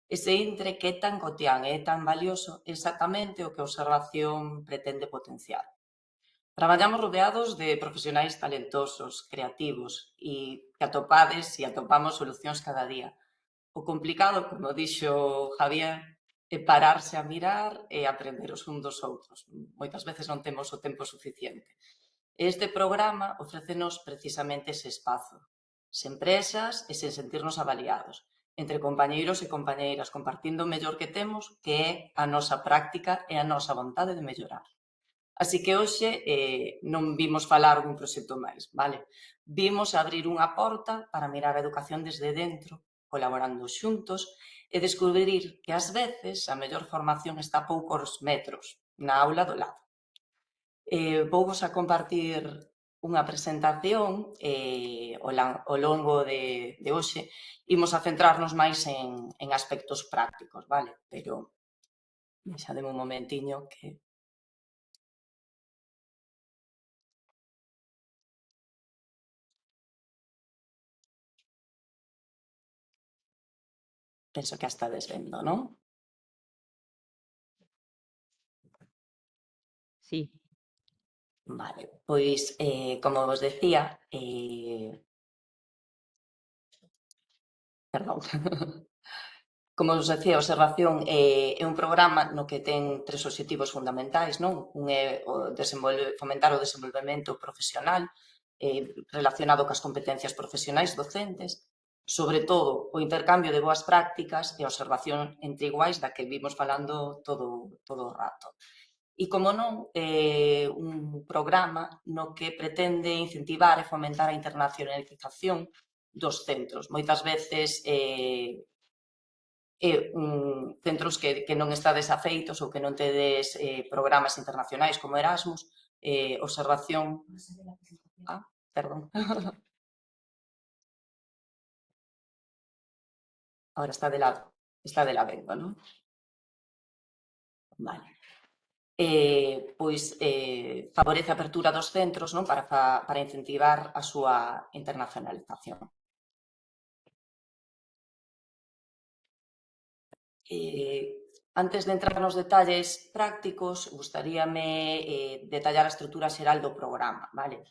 Ese intre que é tan cotián e é tan valioso exactamente o que a observación pretende potenciar. Traballamos rodeados de profesionais talentosos, creativos e que atopades e atopamos solucións cada día. O complicado, como dixo Javier, é pararse a mirar e aprender os uns dos outros. Moitas veces non temos o tempo suficiente. Este programa ofrécenos precisamente ese espazo, sen presas e sen sentirnos avaliados, entre compañeiros e compañeiras, compartindo o mellor que temos, que é a nosa práctica e a nosa vontade de mellorar. Así que hoxe non vimos falar dun proxecto máis, vale? Vimos abrir unha porta para mirar a educación desde dentro, colaborando xuntos e descubrir que ás veces a mellor formación está a poucos metros, na aula do lado. Vouvos a compartir unha presentación ao longo de hoxe. Imos a centrarnos máis en aspectos prácticos, vale? Pero deixademe un momentiño que... Penso que a estades vendo, non? Sí, Vale, pois, como vos decía, perdón, como vos decía, a observación é un programa no que ten tres obxectivos fundamentais, non? Un é fomentar o desenvolvemento profesional relacionado cas competencias profesionais docentes, sobre todo o intercambio de boas prácticas e a observación entre iguais da que vimos falando todo o rato. E, como non, un programa no que pretende incentivar e fomentar a internacionalización dos centros. Moitas veces centros que non estades afeitos ou que non tedes programas internacionais como Erasmus, observación... perdón. Ahora está de la vendo, non? Vale. Pois favorece a apertura dos centros, non, para incentivar a súa internacionalización. Antes de entrar nos detalles prácticos, gustaríame detallar a estrutura xeral do programa, vale?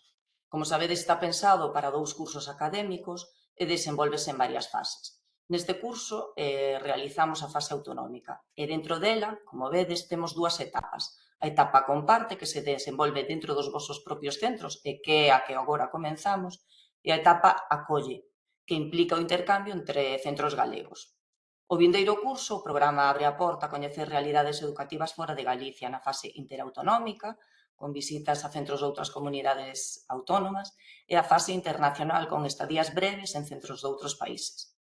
Como sabedes, está pensado para 2 cursos académicos e desenvolvese en varias fases. Neste curso realizamos a fase autonómica e dentro dela, como vedes, temos 2 etapas. A etapa comparte, que se desenvolve dentro dos vosos propios centros e que é a que agora comenzamos, e a etapa acolle, que implica o intercambio entre centros galegos. O vindeiro curso, o programa abre a porta a coñecer realidades educativas fora de Galicia na fase interautonómica, con visitas a centros de outras comunidades autónomas, e a fase internacional con estadías breves en centros de outros países.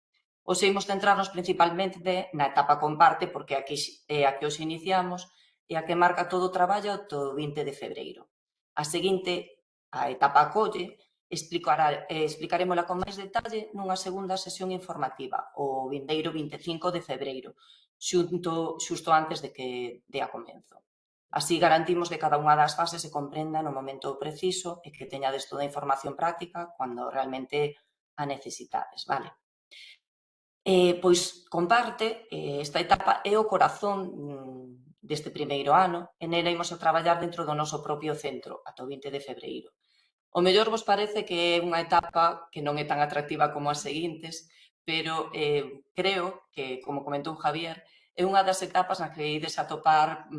Hoxe imos centrarnos principalmente na etapa comparte, porque aquí é a que hoxe iniciamos e a que marca todo o traballo ata o 20 de febreiro. A seguinte, a etapa acolle, explicarémola con máis detalle nunha segunda sesión informativa, o vindeiro 25 de febreiro, xusto antes de que dea comezo. Así garantimos que cada unha das fases se comprenda no momento preciso e que teñades toda a información práctica cando realmente a necesitades, vale? Pois comparte, esta etapa é o corazón deste primeiro ano e nela imos a traballar dentro do noso propio centro ata o 20 de febreiro. O mellor vos parece que é unha etapa que non é tan atractiva como as seguintes, pero creo que, como comentou Javier, é unha das etapas na que ides a topar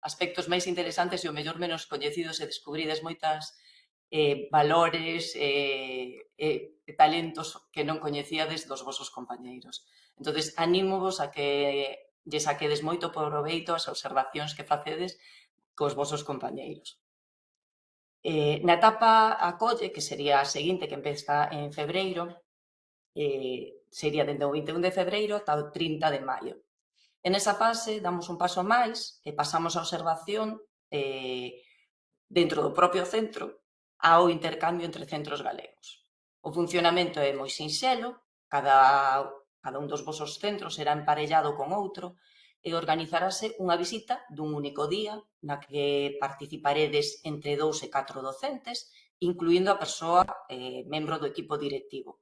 aspectos máis interesantes e o mellor menos coñecidos e descubrides moitas valores e talentos que non coñecíades dos vosos compañeiros. Entonces, anímovos a que lle saquedes moito proveito as observacións que facedes cos vosos compañeiros. Na etapa acolle, que sería a seguinte, que empeza en febreiro, sería dende o 21 de febreiro ata o 30 de maio. En esa fase damos un paso máis e pasamos a observación dentro do propio centro ao intercambio entre centros galegos. O funcionamento é moi sinxelo, cada un dos vosos centros será emparellado con outro e organizarase unha visita dun único día na que participaredes entre 2 e 4 docentes, incluindo a persoa membro do equipo directivo.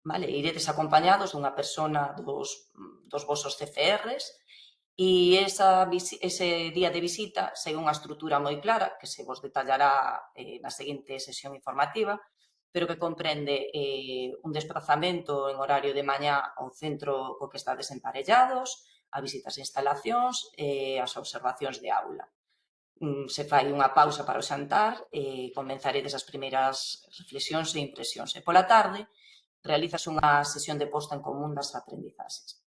Vale, iredes acompañados dunha persona dos vosos CFRs e ese día de visita segue unha estrutura moi clara que se vos detallará na seguinte sesión informativa, pero que comprende un desplazamento en horario de mañá ao centro co que estades emparellados, a visitas e instalacións e as observacións de aula. Se fai unha pausa para o xantar e comenzaredes as primeiras reflexións e impresións. E pola tarde realizas unha sesión de posta en común das aprendizaxes.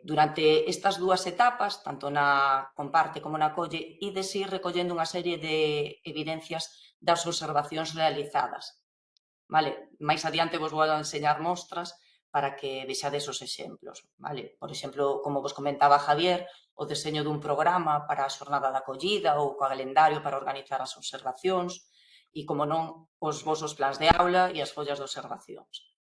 Durante estas dúas etapas, tanto na comparte como na colle, ides ir recollendo unha serie de evidencias das observacións realizadas. Vale? Mais adiante vos vou a enseñar mostras para que vexades os exemplos. Vale? Por exemplo, como vos comentaba Javier, o deseño dun programa para a xornada da acollida ou co calendario para organizar as observacións e, como non, os vosos plans de aula e as follas de observacións.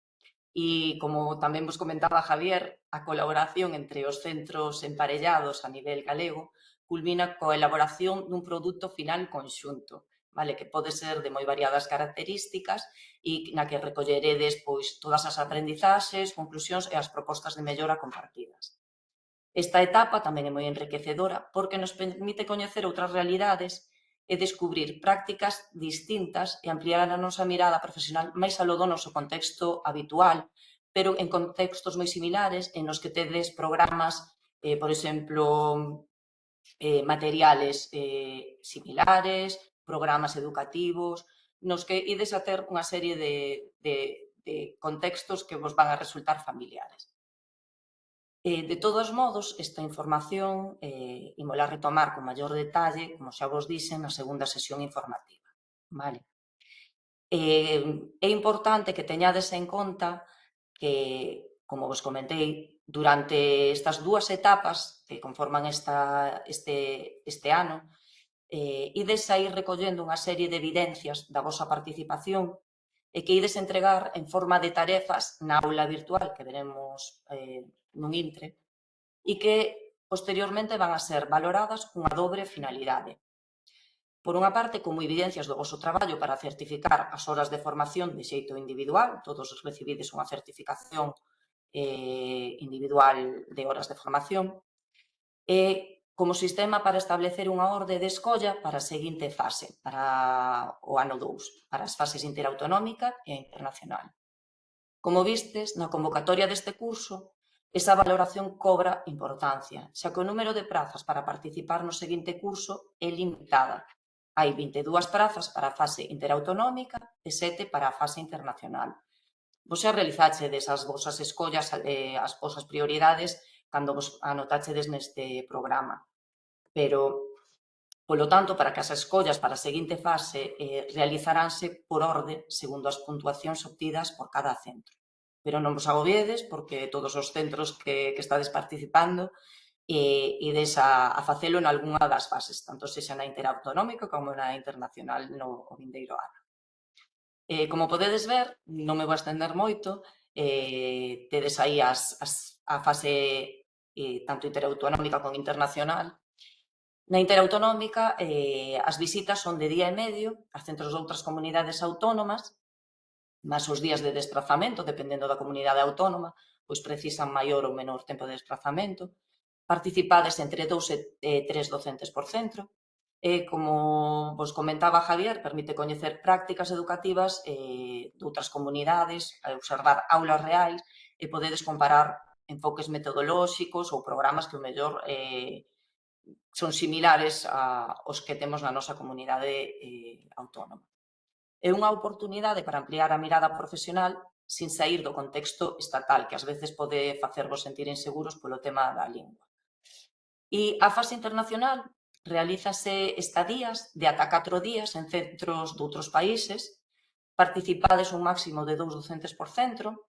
E, como tamén vos comentaba Javier, a colaboración entre os centros emparellados a nivel galego culmina coa elaboración dun produto final conxunto, vale? Que pode ser de moi variadas características e na que recolleredes pois todas as aprendizaxes, conclusións e as propostas de mellora compartidas. Esta etapa tamén é moi enriquecedora porque nos permite coñecer outras realidades e descubrir prácticas distintas e ampliar a nosa mirada profesional máis aló do noso contexto habitual, pero en contextos moi similares en os que tedes programas, por exemplo, materiales similares, programas educativos, nos que ides a ter unha serie de contextos que vos van a resultar familiares. De todos modos, esta información imola retomar con maior detalle, como xa vos dixen, na segunda sesión informativa. Vale? É importante que teñades en conta que, como vos comentei, durante estas dúas etapas que conforman este ano, ides a ir recollendo unha serie de evidencias da vosa participación e que ides entregar en forma de tarefas na aula virtual que veremos nun intre e que posteriormente van a ser valoradas cunha dobre finalidade. Por unha parte, como evidencias do voso traballo para certificar as horas de formación de xeito individual, todos recibides unha certificación individual de horas de formación, e como sistema para establecer unha orde de escolla para a seguinte fase, para o ano 2, para as fases interautonómica e internacional. Como vistes, na convocatoria deste curso, esa valoración cobra importancia, xa que o número de prazas para participar no seguinte curso é limitada. Hai 22 prazas para a fase interautonómica e 7 para a fase internacional. Vos xa realizachedes as vosas escollas, as vosas prioridades, cando vos anotachedes neste programa. Pero, polo tanto, para que as escollas para a seguinte fase realizaránse por orde segundo as puntuacións obtidas por cada centro. pero non vos agobiedes porque todos os centros que estades participando ides a facelo en algunha das fases, tanto sexa na interautonómica como na internacional no vindeiro ano. Como podedes ver, non me vou estender moito, tedes aí a fase tanto interautonómica como internacional. Na interautonómica, as visitas son de día e medio a centros de outras comunidades autónomas, mas os días de desplazamento, dependendo da comunidade autónoma, pois precisan maior ou menor tempo de desplazamento. Participades entre 2 e 3 docentes por centro. Como vos comentaba Javier, permite coñecer prácticas educativas de outras comunidades, observar aulas reais e podedes comparar enfoques metodolóxicos ou programas que o mellor son similares aos que temos na nosa comunidade autónoma. É unha oportunidade para ampliar a mirada profesional sin sair do contexto estatal, que ás veces pode facervos sentir inseguros polo tema da lingua. E a fase internacional realízase estadías de ata 4 días en centros de outros países, participades un máximo de 2 docentes por centro,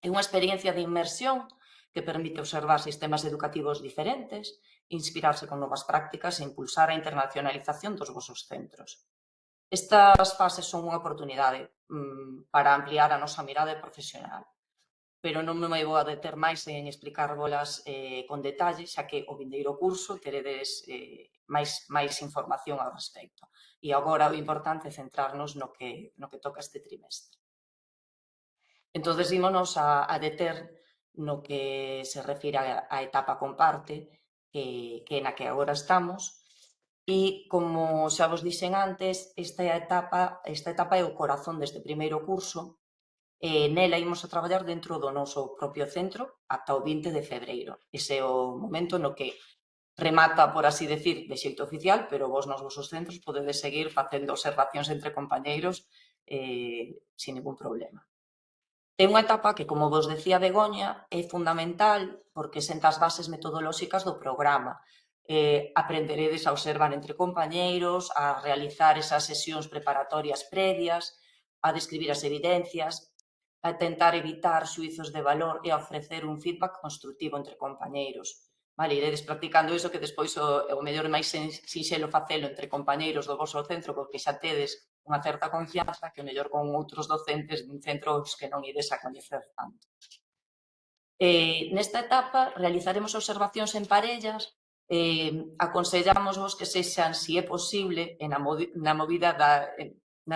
é unha experiencia de inmersión que permite observar sistemas educativos diferentes, inspirarse con novas prácticas e impulsar a internacionalización dos vosos centros. Estas fases son unha oportunidade para ampliar a nosa mirada profesional, pero non me vou a deter máis en explicárvolas con detalle, xa que o vindeiro curso teredes máis información ao respecto. E agora o importante é centrarnos no que toca este trimestre. Entón, ímonos a deter no que se refire á etapa comparte, que é na que agora estamos. E, como xa vos dixen antes, esta etapa é o corazón deste primeiro curso. Nela imos a traballar dentro do noso propio centro ata o 20 de febreiro. Ese é o momento no que remata, por así decir, de xeito oficial, pero vos nos vosos centros podedes seguir facendo observacións entre compañeiros sin ningún problema. É unha etapa que, como vos decía Begoña, é fundamental porque senta as bases metodolóxicas do programa. Aprenderedes a observar entre compañeiros, a realizar esas sesións preparatorias previas, a describir as evidencias, a tentar evitar xuizos de valor e a ofrecer un feedback constructivo entre compañeiros. Vale, iredes practicando iso que despois o mellor máis sinxelo facelo entre compañeiros do vosso centro porque xa tedes unha certa confianza que o mellor con outros docentes dun centro que non ides a coñecer tanto. Nesta etapa realizaremos observacións en parellas, aconsellámosvos que sexan, se é posible, na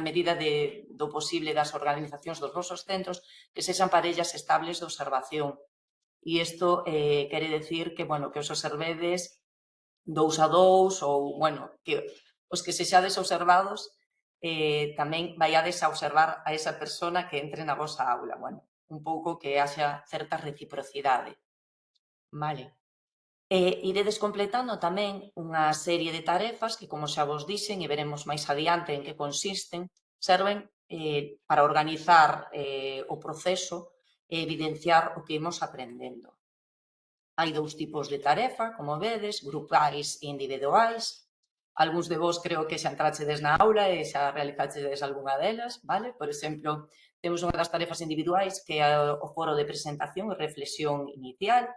medida do posible das organizacións dos vosos centros, que sexan parellas estables de observación. E isto quere decir que os observedes 2 a 2 ou, que os que sexades observados tamén vaiades a observar a esa persona que entre na vosa aula. Un pouco que haxa certa reciprocidade. Vale. Iredes completando tamén unha serie de tarefas que, como xa vos dixen, e veremos máis adiante en que consisten, serven para organizar o proceso e evidenciar o que imos aprendendo. Hai 2 tipos de tarefa, como vedes, grupais e individuais. Algúns de vos creo que xa entrachedes na aula e xa realizachedes algunha delas, vale? Por exemplo, temos unha das tarefas individuais que é o foro de presentación e reflexión inicial,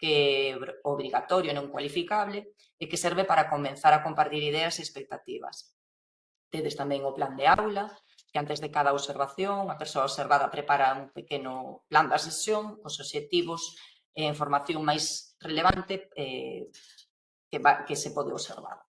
que é obrigatorio e non cualificable e que serve para comenzar a compartir ideas e expectativas. Tedes tamén o plan de aula, que antes de cada observación a persoa observada prepara un pequeno plan da sesión, os obxectivos e a información máis relevante que se pode observar.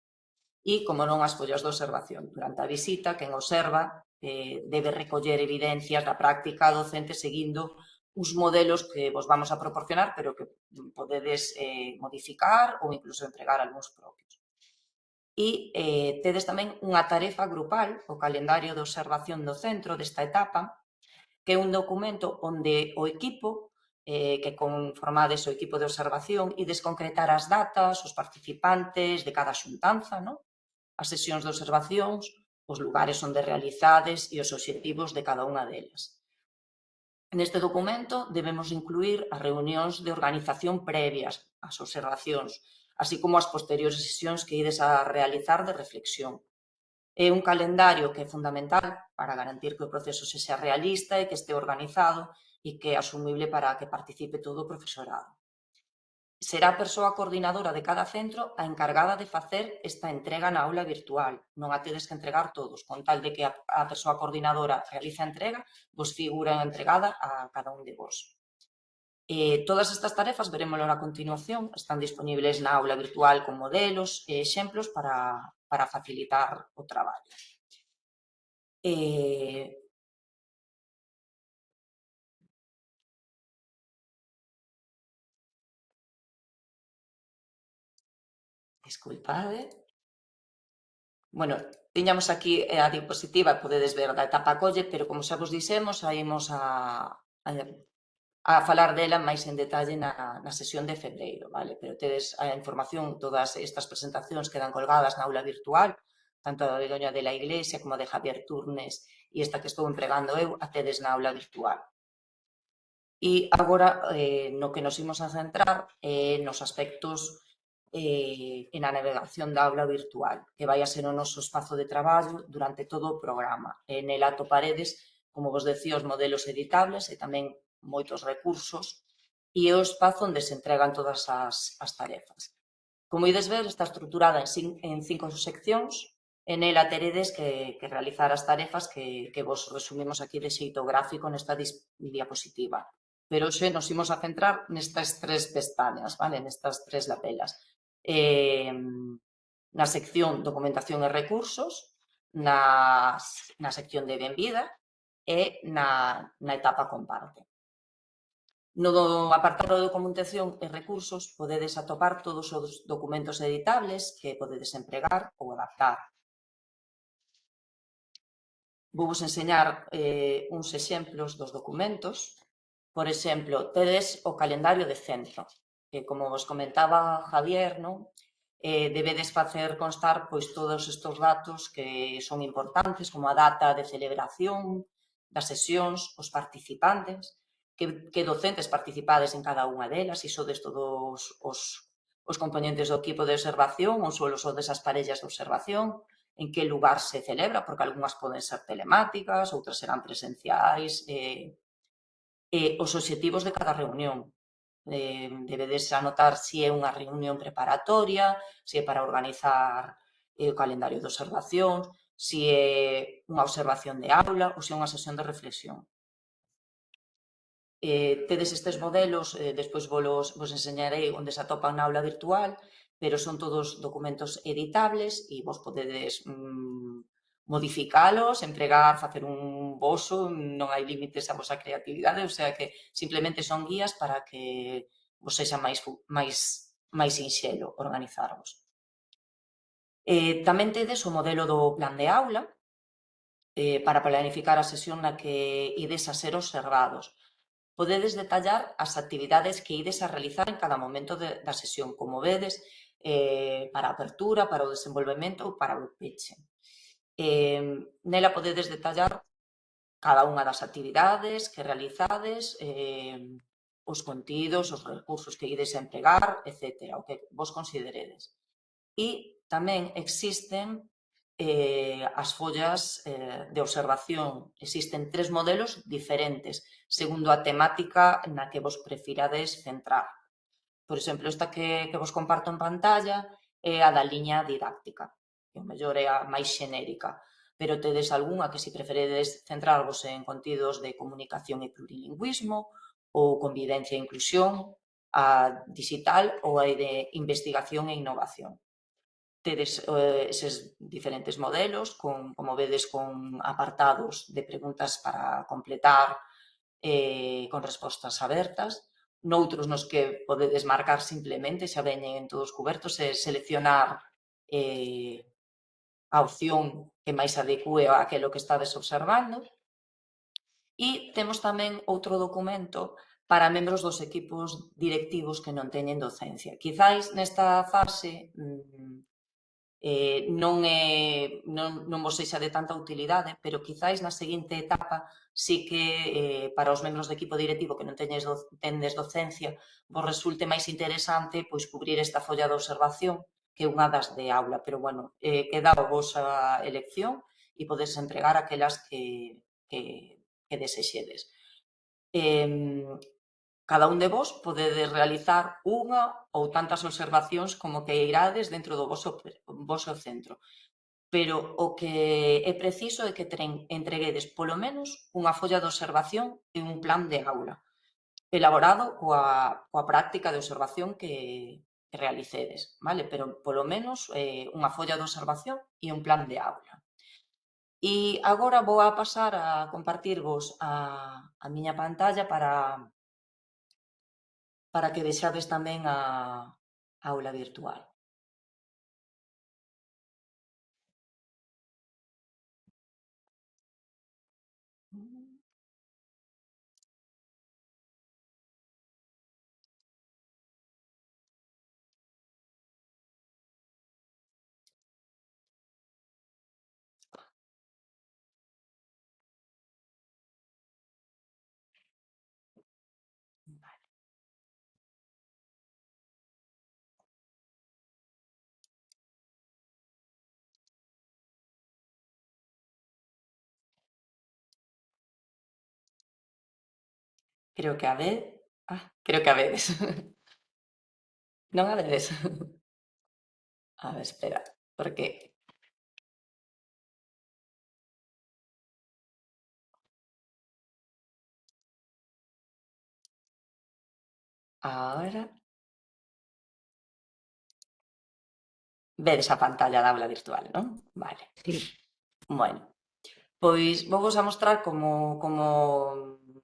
E, como non, as follas de observación. Durante a visita, quen observa debe recoller evidencias da práctica docente seguindo uns modelos que vos vamos a proporcionar, pero que podedes modificar ou incluso entregar algúns propios. E tedes tamén unha tarefa grupal, o calendario de observación do centro desta etapa, que é un documento onde o equipo, que conformades o equipo de observación, ides concretar as datas, os participantes de cada xuntanza, as sesións de observacións, os lugares onde realizades e os obxectivos de cada unha delas. Neste documento debemos incluir as reunións de organización previas, as observacións, así como as posteriores sesións que ides a realizar de reflexión. É un calendario que é fundamental para garantir que o proceso sexa realista e que este organizado e que é asumible para que participe todo o profesorado. Será a persoa coordinadora de cada centro a encargada de facer esta entrega na aula virtual. Non a tedes que entregar todos, con tal de que a persoa coordinadora realice a entrega, vos figura entregada a cada un de vos. Todas estas tarefas, verémoslo a continuación, están disponibles na aula virtual con modelos e exemplos para facilitar o traballo. Desculpade. Bueno, tiñamos aquí a diapositiva, podedes ver da etapa acolle, pero como xa vos dixemos, saímos a falar dela máis en detalle na sesión de febreiro, vale? Pero tedes a información, todas estas presentacións quedan colgadas na aula virtual, tanto a de Doña de la Iglesia como a de Javier Turnes e esta que estou empregando eu, a tedes na aula virtual. E agora, no que nos imos a centrar nos aspectos e na navegación da aula virtual, que vai a ser o noso espazo de traballo durante todo o programa. Nela atoparedes, como vos decía, os modelos editables e tamén moitos recursos e o espazo onde se entregan todas as tarefas. Como ides ver, está estruturada en 5 seccións e nela teredes que realizar as tarefas que vos resumimos aquí de xeito gráfico nesta diapositiva. Pero hoxe nos imos a centrar nestas 3 pestañas, vale? Nestas 3 lapelas. Na sección documentación e recursos, na sección de benvida e na etapa comparte. No apartado de documentación e recursos podedes atopar todos os documentos editables que podedes empregar ou adaptar. Vou vos enseñar uns exemplos dos documentos. Por exemplo, tedes o calendario de centro, que como vos comentaba Javier, non? Debedes facer constar pois todos estes datos que son importantes, como a data de celebración das sesións, os participantes, que docentes participades en cada unha delas, e sodes todos os componentes do equipo de observación ou só sodes as parellas de observación, en que lugar se celebra, porque algunhas poden ser telemáticas, outras serán presenciais, os obxectivos de cada reunión. Debedes anotar se é unha reunión preparatoria, se é para organizar o calendario de observacións, se é unha observación de aula ou se é unha sesión de reflexión. Tedes estes modelos, despois vos enseñarei onde se atopan na aula virtual, pero son todos documentos editables e vos podedes modificalos, empregar, facer un boso, non hai límites a vosa creatividade, o sea que simplemente son guías para que vos sexa máis sinxelo organizarvos. Tamén tedes o modelo do plan de aula para planificar a sesión na que ides a ser observados. Podedes detallar as actividades que ides a realizar en cada momento da sesión, como vedes, para a apertura, para o desenvolvemento ou para o peche. Nela podedes detallar cada unha das actividades que realizades, os contidos, os recursos que ides a empregar, etc., o que vos consideredes. E tamén existen as follas de observación. Existen 3 modelos diferentes, segundo a temática na que vos prefirades centrar. Por exemplo, esta que vos comparto en pantalla é a da liña didáctica, que o mellor é a máis xenérica, pero tedes algunha que se preferedes centrarvos en contidos de comunicación e plurilingüismo, ou convivencia e inclusión, a digital ou a de investigación e innovación. Tedes eses diferentes modelos, como vedes, con apartados de preguntas para completar con respostas abertas, noutros nos que podedes marcar simplemente, xa veñen todos cubertos, e seleccionar a opción que máis adecue a aquilo que estades observando. E temos tamén outro documento para membros dos equipos directivos que non teñen docencia. Quizáis nesta fase non vos sexa de tanta utilidade, pero quizáis na seguinte etapa sí que para os membros do equipo directivo que non tendes docencia vos resulte máis interesante pois cubrir esta folla de observación que unha das de aula, pero bueno, queda a vosa elección e podes empregar aquelas que desexedes. Cada un de vos podedes realizar unha ou tantas observacións como que irades dentro do voso centro. Pero o que é preciso é que entreguedes polo menos unha folla de observación e un plan de aula elaborado coa práctica de observación que realicedes, vale? Pero polo menos unha folla de observación e un plan de aula. E agora vou a pasar a compartirvos a miña pantalla para que vexades tamén a aula virtual. Creo que a vedes. Creo que a vedes. Non a vedes? A ver, espera, porque... Ahora... Vedes a pantalla da aula virtual, non? Vale. Sí. Bueno, pois vou vos a mostrar como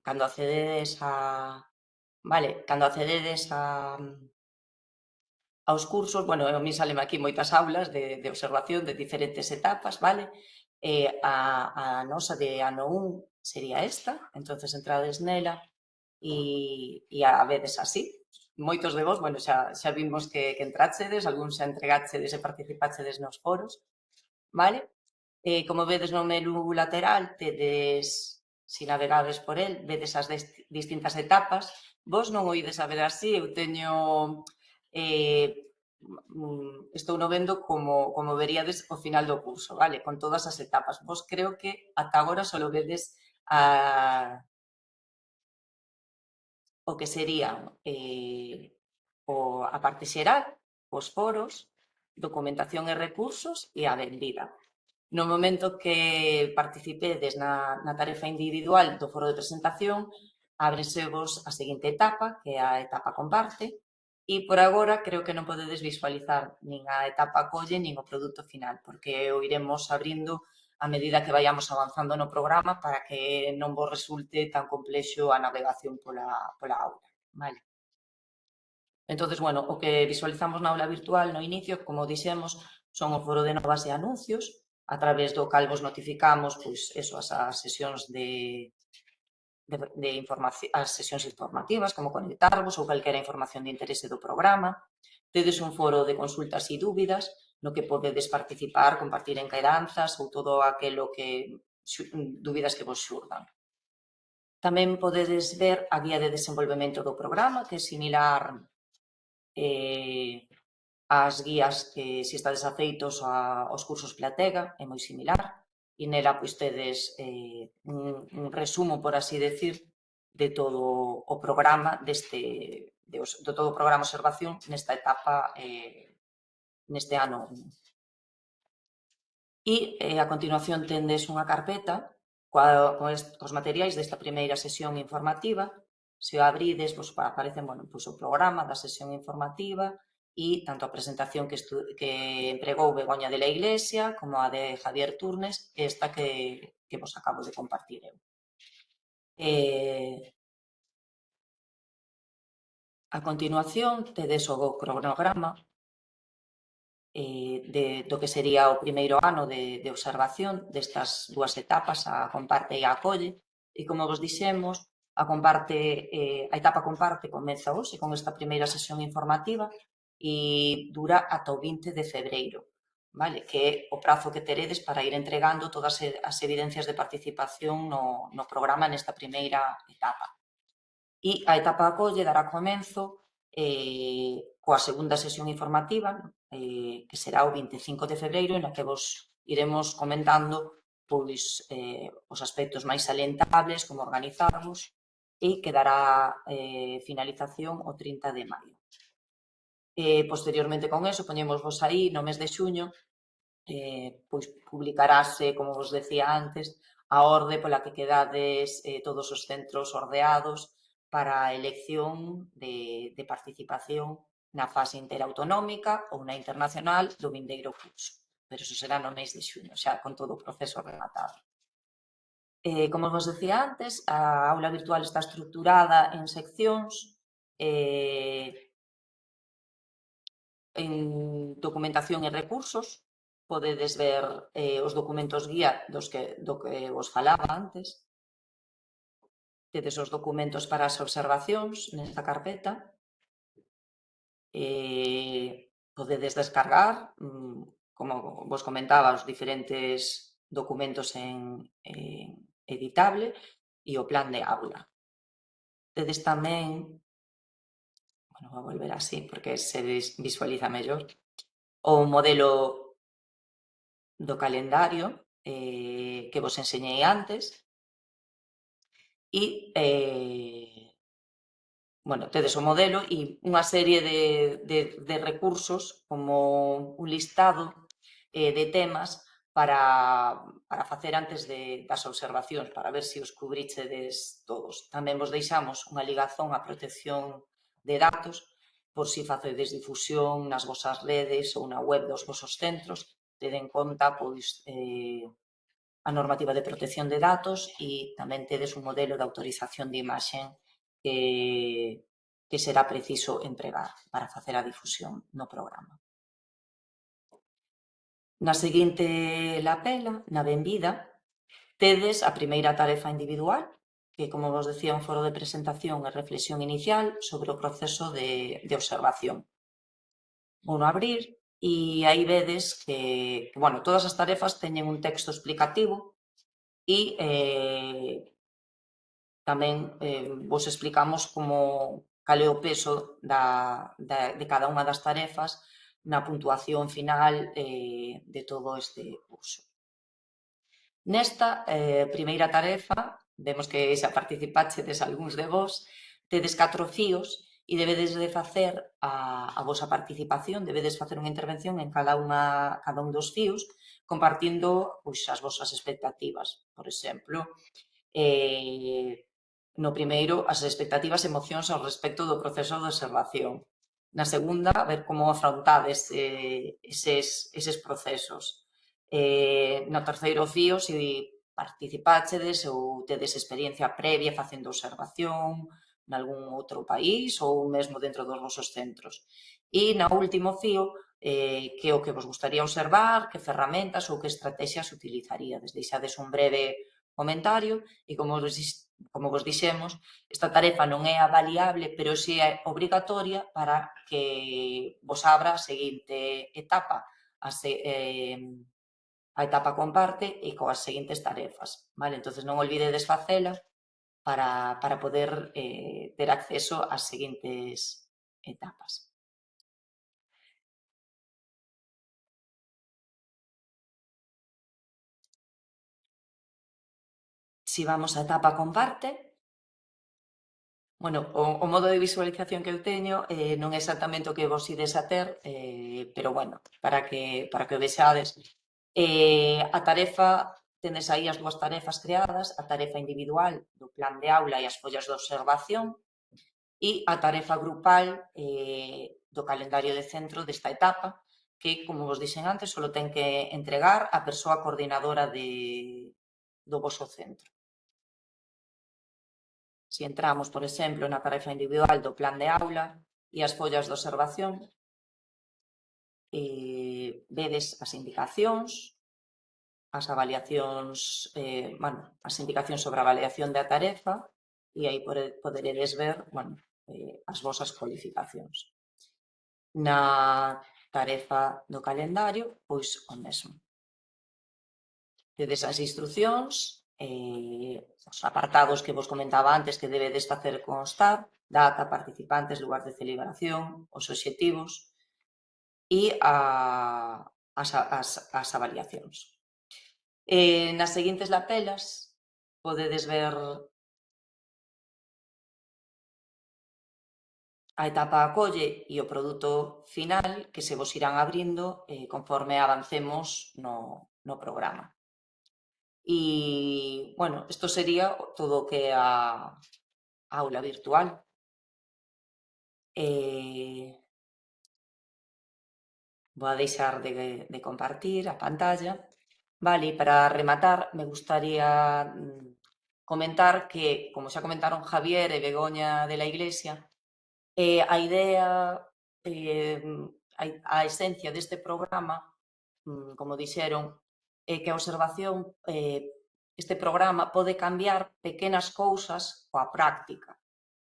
cando accededes a... Vale, cando accededes aos cursos, bueno, a mí saleme aquí moitas aulas de observación de diferentes etapas, vale? A nosa de ano 1 sería esta, entonces entrades nela e a vedes así. Moitos de vos, bueno, xa vimos que entráchedes, algúns xa entregáchedes e participáchedes nos foros, vale? Como vedes no menú lateral, tedes, se navegades por el, vedes as distintas etapas. Vos non o ides a ver así, eu teño... estou no vendo como veríades ao final do curso, vale? Con todas as etapas. Vos creo que ata agora só vedes o que sería a parte xeral, os foros, documentación e recursos e a vendida. No momento que participedes na tarefa individual do foro de presentación, ábrensevos a seguinte etapa, que é a etapa comparte, e por agora creo que non podedes visualizar nin a etapa colle nin o produto final, porque o iremos abrindo a medida que vayamos avanzando no programa para que non vos resulte tan complexo a navegación pola aula, vale? Entonces, bueno, o que visualizamos na aula virtual no inicio, como dixemos, son o foro de novas e anuncios, a través do cal vos notificamos, pois, eso, as sesións as sesións informativas, como conectarvos ou calquera información de interese do programa. Tedes un foro de consultas e dúbidas, no que podedes participar, compartir enquedanzas ou todo aquilo que dúbidas que vos xurdan. Tamén podedes ver a guía de desenvolvemento do programa, que é similar ás guías que, se estades afeitos aos cursos Platega, é moi similar, e nela pois tedes un resumo, por así decir, de todo o programa de todo o programa observación nesta etapa, neste ano 1. E a continuación tendes unha carpeta cos materiais desta primeira sesión informativa. Se o abrides, vos aparecen, bueno, pois o programa da sesión informativa e tanto a presentación que empregou Begoña de la Iglesia como a de Javier Turnes, esta que vos acabo de compartir eu. A continuación, tedes o cronograma do que sería o primeiro ano de observación destas dúas etapas, a comparte e a acolle, e como vos dixemos, a etapa comparte comeza hoxe con esta primeira sesión informativa e dura ata o 20 de febreiro, vale? Que é o prazo que teredes para ir entregando todas as evidencias de participación no programa nesta primeira etapa. E a etapa acolle dará comenzo coa segunda sesión informativa, que será o 25 de febreiro, na que vos iremos comentando pois os aspectos máis salientables, como organizarvos e quedará finalización o 30 de maio. Posteriormente con eso, poñemos vos aí no mes de xuño, pois publicarase, como vos decía antes, a orde pola que quedades todos os centros ordeados para a elección de participación na fase interautonómica ou na internacional do vindeiro curso. Pero iso será no mes de xuño, xa con todo o proceso rematado. Como vos decía antes, a aula virtual está estructurada en seccións, en documentación e recursos. Podedes ver os documentos guía do que vos falaba antes. Tedes os documentos para as observacións nesta carpeta. Podedes descargar, como vos comentaba, os diferentes documentos en editable e o plan de aula. Tedes tamén, bueno, vou volver así porque se visualiza mellor, o modelo do calendario que vos enseñei antes e bueno, tedes o modelo e unha serie de recursos como un listado de temas para facer antes das observacións, para ver se os cubrichedes todos. Tamén vos deixamos unha ligazón á protección de datos por si facedes difusión nas vosas redes ou na web dos vosos centros. Ted en conta pois a normativa de protección de datos e tamén tedes un modelo de autorización de imaxen que será preciso empregar para facer a difusión no programa. Na seguinte lapela, na benvida, tedes a primeira tarefa individual, que, como vos decía, un foro de presentación e reflexión inicial sobre o proceso de observación. Vou no abrir e aí vedes que, bueno, todas as tarefas teñen un texto explicativo e tamén vos explicamos cal é o peso de cada unha das tarefas na puntuación final de todo este curso. Nesta primeira tarefa, vemos que xa participachedes algúns de vos, tedes 4 fíos e debedes de facer a vosa participación, debedes facer unha intervención en cada un dos fíos, compartindo pois, as vosas expectativas. Por exemplo, no primeiro, as expectativas e emocións ao respecto do proceso de observación. Na segunda, ver como afrontades eses procesos. No terceiro fío, se participachedes ou tedes experiencia previa facendo observación nalgún outro país ou mesmo dentro dos vosos centros. E no último fío, que é o que vos gustaría observar, que ferramentas ou que estrategias utilizaríades. Deixades un breve comentario e como vos dixemos, esta tarefa non é avaliable, pero si é obrigatoria para que vos abra a seguinte etapa, a etapa comparte e coas seguintes tarefas. Entón, non olvidedes facela para poder ter acceso ás seguintes etapas. Si vamos á etapa comparte, bueno, o modo de visualización que eu teño non é exactamente o que vos ides a ter, pero bueno, para que o vexades. A tarefa, tendes aí as dúas tarefas creadas, a tarefa individual do plan de aula e as follas de observación e a tarefa grupal do calendario de centro desta etapa, que, como vos dixen antes, só ten que entregar a persoa coordinadora do voso centro. Si entramos, por exemplo, na tarefa individual do plan de aula e as follas de observación, vedes as indicacións, as avaliacións, as indicacións sobre a avaliación da tarefa e aí poderedes ver, as vosas cualificacións. Na tarefa do calendario, pois o mesmo. Tedes as instruccións, os apartados que vos comentaba antes que debedes facer constar, data, participantes, lugar de celebración, os obxectivos e as avaliacións. Nas seguintes lapelas podedes ver a etapa acolle e o produto final que se vos irán abrindo conforme avancemos no programa. E, bueno, isto sería todo o que é a aula virtual. Vou a deixar de compartir a pantalla. Vale, para rematar, me gustaría comentar que, como xa comentaron Javier e Begoña de la Iglesia, a idea, a esencia deste programa, como dixeron, é que a observación, este programa pode cambiar pequenas cousas coa práctica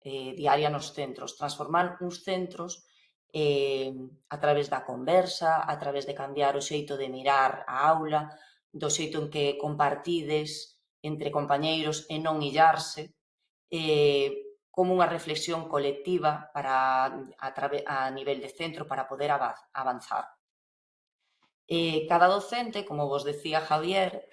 diaria nos centros, transformar uns centros a través da conversa, a través de cambiar o xeito de mirar a aula, do xeito en que compartides entre compañeiros e non illarse, como unha reflexión colectiva a nivel de centro para poder avanzar. Cada docente, como vos decía Javier,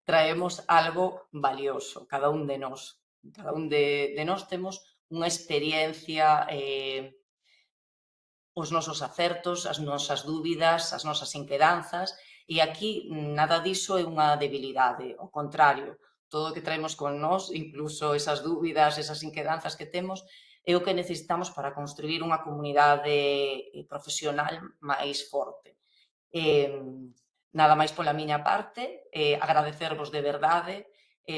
traemos algo valioso, cada un de nós. Cada un de nós temos unha experiencia, os nosos acertos, as nosas dúbidas, as nosas inquedanzas, e aquí nada diso é unha debilidade, ao contrario, todo o que traemos con nós, incluso esas dúbidas, esas inquedanzas que temos, é o que necesitamos para construir unha comunidade profesional máis forte. Nada máis pola miña parte, agradecervos de verdade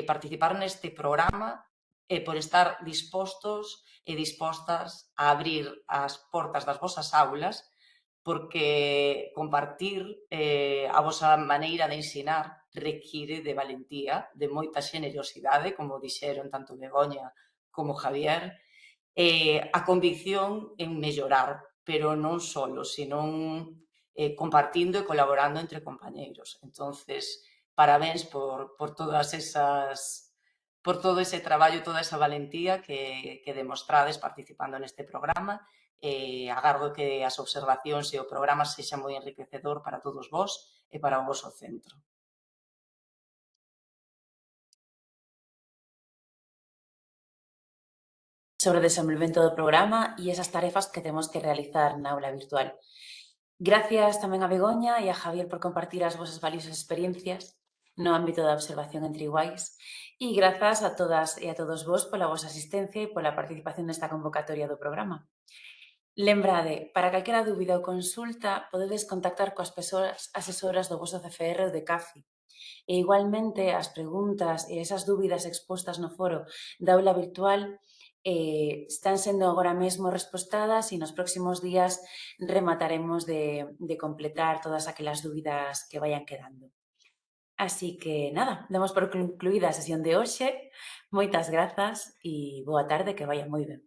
participar neste programa e por estar dispostos e dispostas a abrir as portas das vosas aulas, porque compartir a vosa maneira de ensinar require de valentía, de moita xenerosidade, como dixeron tanto Begoña como Javier, a convicción en mellorar, pero non solo, senón compartindo e colaborando entre compañeiros. Entonces, parabéns por todas esas, por todo ese traballo, toda esa valentía que demostrades participando neste programa. Agardo que as observacións e o programa sexa moi enriquecedor para todos vós e para o voso centro. Sobre o desenvolvemento do programa e esas tarefas que temos que realizar na aula virtual. Gracias tamén a Begoña e a Javier por compartir as vosas valiosas experiencias no ámbito da observación entre iguais e grazas a todas e a todos vos pola vosa asistencia e pola participación nesta convocatoria do programa. Lembrade, para calquera dúbida ou consulta, podedes contactar coas persoas asesoras do voso CFR ou de CAFI. E igualmente, as preguntas e esas dúbidas expostas no foro da aula virtual están sendo agora mesmo respostadas e nos próximos días remataremos de completar todas aquelas dúbidas que vayan quedando. Así que, nada, damos por concluída a sesión de hoxe. Moitas grazas e boa tarde, que vaya moi ben.